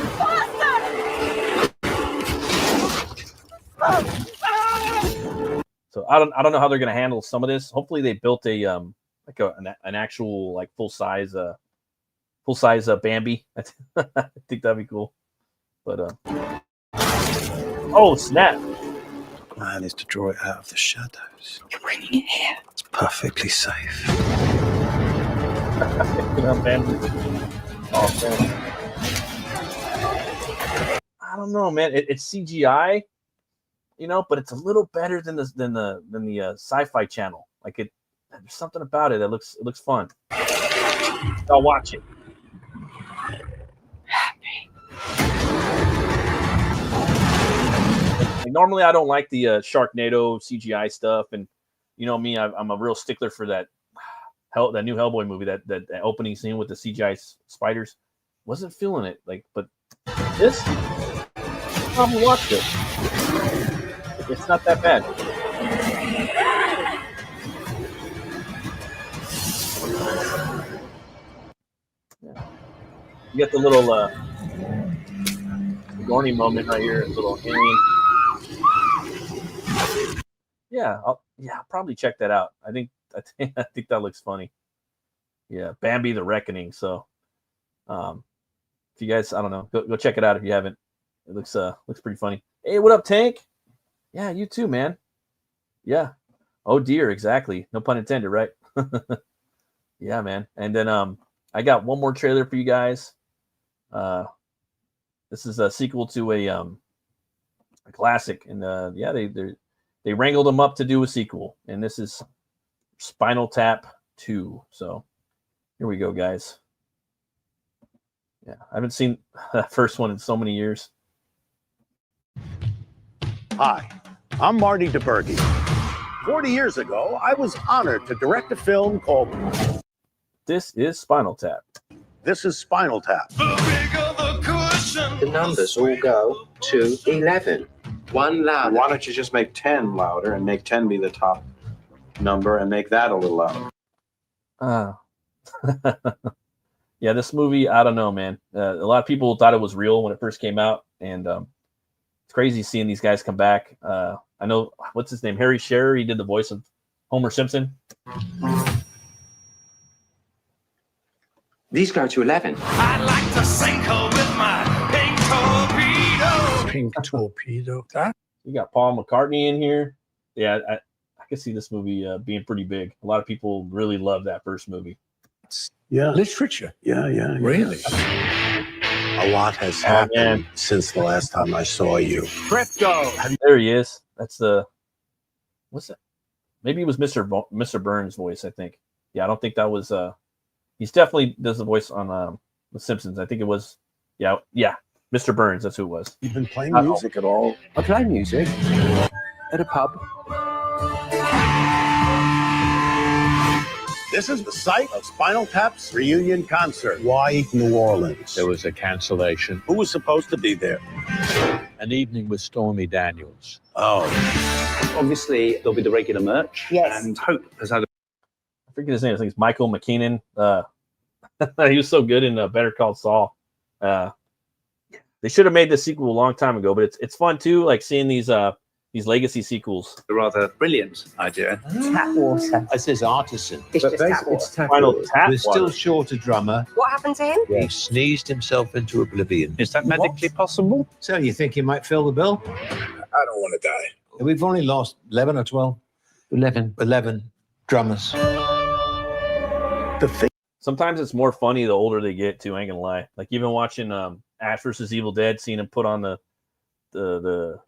So I don't know how they're gonna handle some of this. Hopefully they built a like an actual like full size Bambi. I think that'd be cool. But oh snap! Plan is to draw it out of the shadows. You're bringing it here. It's perfectly safe. Oh, man. I don't know, man. It's CGI, you know, but it's a little better than the Sci-Fi Channel. Like there's something about it that looks fun. I'll watch it. Like, normally, I don't like the Sharknado CGI stuff, and you know me, I'm a real stickler for that new Hellboy movie. That opening scene with the CGI spiders, wasn't feeling it. Like, but this, probably watched it. It's not that bad. Yeah. You get the little Gorny moment right here, a little alien. Yeah, I'll probably check that out. I think that looks funny. Yeah, Bambi: The Reckoning. So, if you guys, I don't know, go check it out if you haven't. It looks pretty funny. Hey, what up, Tank? Yeah, you too, man. Yeah. Oh dear, exactly. No pun intended, right? Yeah, man. And then I got one more trailer for you guys. This is a sequel to a classic, and they wrangled them up to do a sequel, and this is Spinal Tap 2. So here we go, guys. Yeah, I haven't seen that first one in so many years. Hi, I'm Marty DeBerge. 40 years ago, I was honored to direct a film called This is Spinal Tap. This is Spinal Tap. The numbers all go to 11. One louder. Why don't you just make 10 louder and make 10 be the top number and make that a little louder? Yeah, this movie, I don't know, man. A lot of people thought it was real when it first came out, and it's crazy seeing these guys come back. I know, what's his name? Harry Shearer. He did the voice of Homer Simpson. These go to 11. I'd like to sink her with my pink torpedo. Pink torpedo. You got Paul McCartney in here. Yeah, I can see this movie being pretty big. A lot of people really love that first movie. Yeah. Literature. Yeah. Really? A lot has happened since the last time I saw you. Crypto. There he is. That's the what's that? Maybe it was Mr. Burns' voice. I think. Yeah, I don't think that was. He's definitely does the voice on The Simpsons. I think it was. Yeah, Mr. Burns. That's who it was. You've been playing music at all? I play music at a pub. This is the site of Spinal Tap's reunion concert. Why New Orleans? There was a cancellation. Who was supposed to be there? An evening with Stormy Daniels. Oh. Obviously, there'll be the regular merch. Yes. And Hope has had I forget his name. I think it's Michael McKeenan. He was so good in Better Call Saul. They should have made the sequel a long time ago, but it's fun too, like seeing these legacy sequels. a rather brilliant idea. Tap water. It says artisan. It's just tap water. Final tap We're still water. short a drummer. What happened to him? He sneezed himself into oblivion. Is that medically possible? So you think he might fill the bill? I don't want to die. We've only lost 11 or 12. 11 drummers. The thing. Sometimes it's more funny the older they get too. I ain't gonna lie. Like even watching Ash versus Evil Dead, seeing him put on the the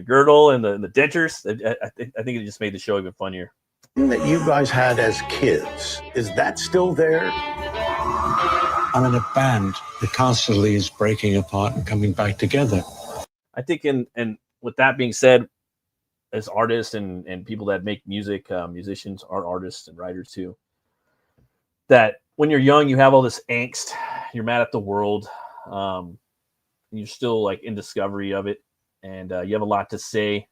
girdle and the dentures. I think it just made the show even funnier. That you guys had as kids, is that still there? I'm in a band that constantly is breaking apart and coming back together. I think, and with that being said, as artists and people that make music, musicians are artists and writers too, that when you're young, you have all this angst, you're mad at the world, you're still like in discovery of it, and you have a lot to say,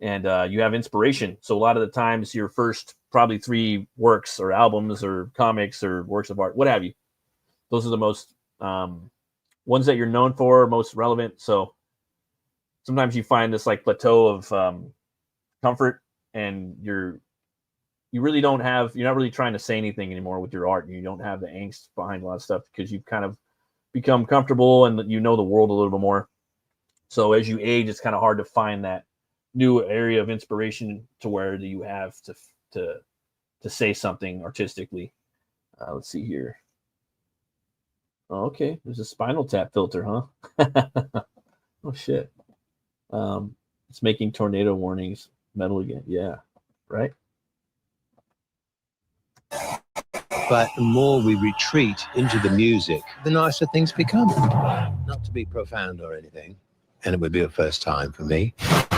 and you have inspiration. So a lot of the times your first probably 3 works or albums or comics or works of art, what have you, those are the most ones that you're known for, most relevant. So sometimes you find this like plateau of comfort, and you're not really trying to say anything anymore with your art. You don't have the angst behind a lot of stuff because you've kind of become comfortable and you know the world a little bit more. So as you age, it's kind of hard to find that new area of inspiration to where you have to say something artistically. Let's see here. Oh, okay, there's a Spinal Tap filter, huh? Oh shit. It's making tornado warnings metal again. Yeah, right. But the more we retreat into the music, the nicer things become. Not to be profound or anything, and it would be a first time for me. Stonehenge,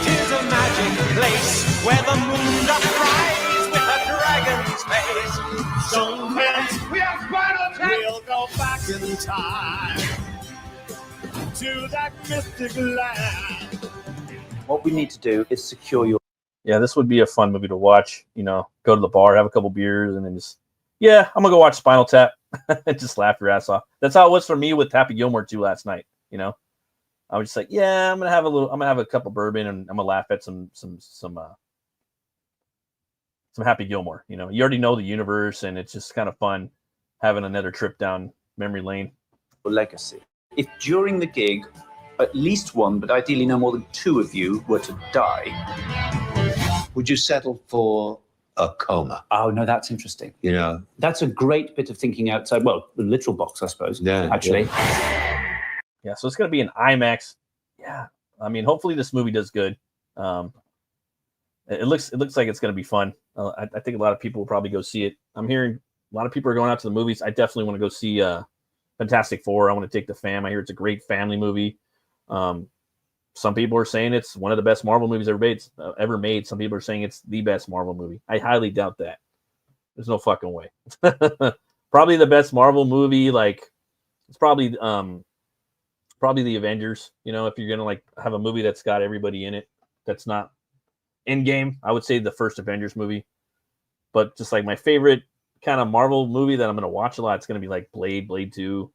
tis a magic place where the moon doth rise with a dragon's face. Stonehenge, we are Spinal Tap. We'll go back in time to that mystic land. What we need to do is secure your. Yeah, this would be a fun movie to watch. Go to the bar, have a couple beers, and then I'm gonna go watch Spinal Tap and just laugh your ass off. That's how it was for me with Happy Gilmore 2 last night. I was just like, yeah, I'm gonna have a couple bourbon and I'm gonna laugh at some Happy Gilmore. You already know the universe, and it's just kind of fun having another trip down memory lane. Legacy. If during the gig, at least one, but ideally no more than 2 of you were to die, would you settle for a coma? Oh no, that's interesting. That's a great bit of thinking outside. Well, the literal box, I suppose. Yeah, actually. Yeah, so it's gonna be an IMAX. Yeah, I mean, hopefully this movie does good. It looks like it's gonna be fun. I think a lot of people will probably go see it. I'm hearing a lot of people are going out to the movies. I definitely want to go see Fantastic Four. I want to take the fam. I hear it's a great family movie. Some people are saying it's one of the best Marvel movies ever made. Some people are saying it's the best Marvel movie. I highly doubt that. There's no fucking way. Probably the best Marvel movie. Like it's probably the Avengers. If you're gonna like have a movie that's got everybody in it, that's not Endgame. I would say the first Avengers movie. But just like my favorite kind of Marvel movie that I'm gonna watch a lot, it's gonna be like Blade 2,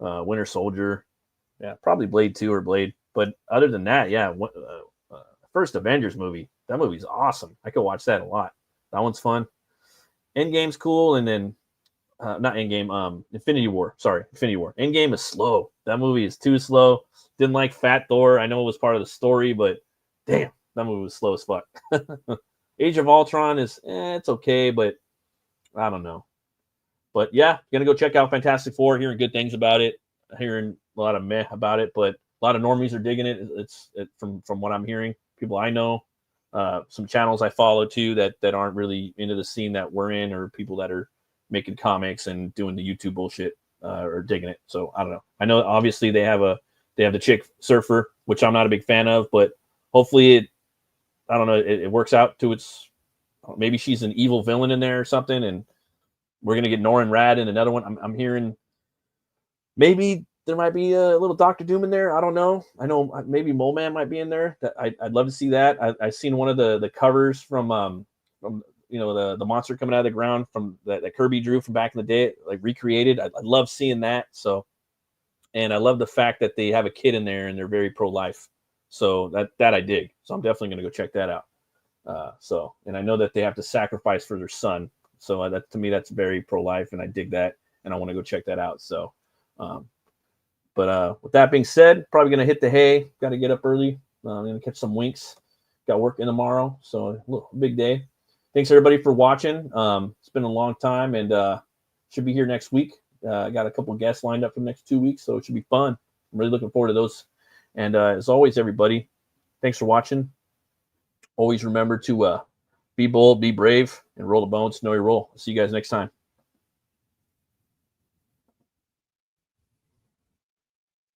Winter Soldier. Yeah, probably Blade 2 or Blade. But other than that, yeah, first Avengers movie. That movie's awesome. I could watch that a lot. That one's fun. Endgame's cool, and then not Endgame, Infinity War. Sorry, Infinity War. Endgame is slow. That movie is too slow. Didn't like Fat Thor. I know it was part of the story, but damn, that movie was slow as fuck. Age of Ultron is it's okay, but I don't know. But yeah, gonna go check out Fantastic Four. Hearing good things about it. Hearing a lot of meh about it, but a lot of normies are digging it. It's from what I'm hearing. People I know, some channels I follow too that aren't really into the scene that we're in, or people that are making comics and doing the YouTube bullshit are digging it. So I don't know. I know obviously they have the chick surfer, which I'm not a big fan of, but hopefully it works out to its. Maybe she's an evil villain in there or something, and we're gonna get Norrin Rad in another one. I'm hearing maybe there might be a little Doctor Doom in there. I don't know. I know maybe Mole Man might be in there. I'd love to see that. I've seen one of the covers from the monster coming out of the ground from that Kirby drew from back in the day, like recreated. I love seeing that. So, and I love the fact that they have a kid in there and they're very pro-life. So that I dig. So I'm definitely going to go check that out. And I know that they have to sacrifice for their son. So that to me, that's very pro-life, and I dig that, and I want to go check that out. So, but with that being said, probably going to hit the hay. Got to get up early. I'm going to catch some winks. Got work in tomorrow. So big day. Thanks everybody for watching. It's been a long time, and should be here next week. I got a couple of guests lined up for the next 2 weeks, so it should be fun. I'm really looking forward to those. And as always, everybody, thanks for watching. Always remember to be bold, be brave, and roll the bones, know your role. See you guys next time.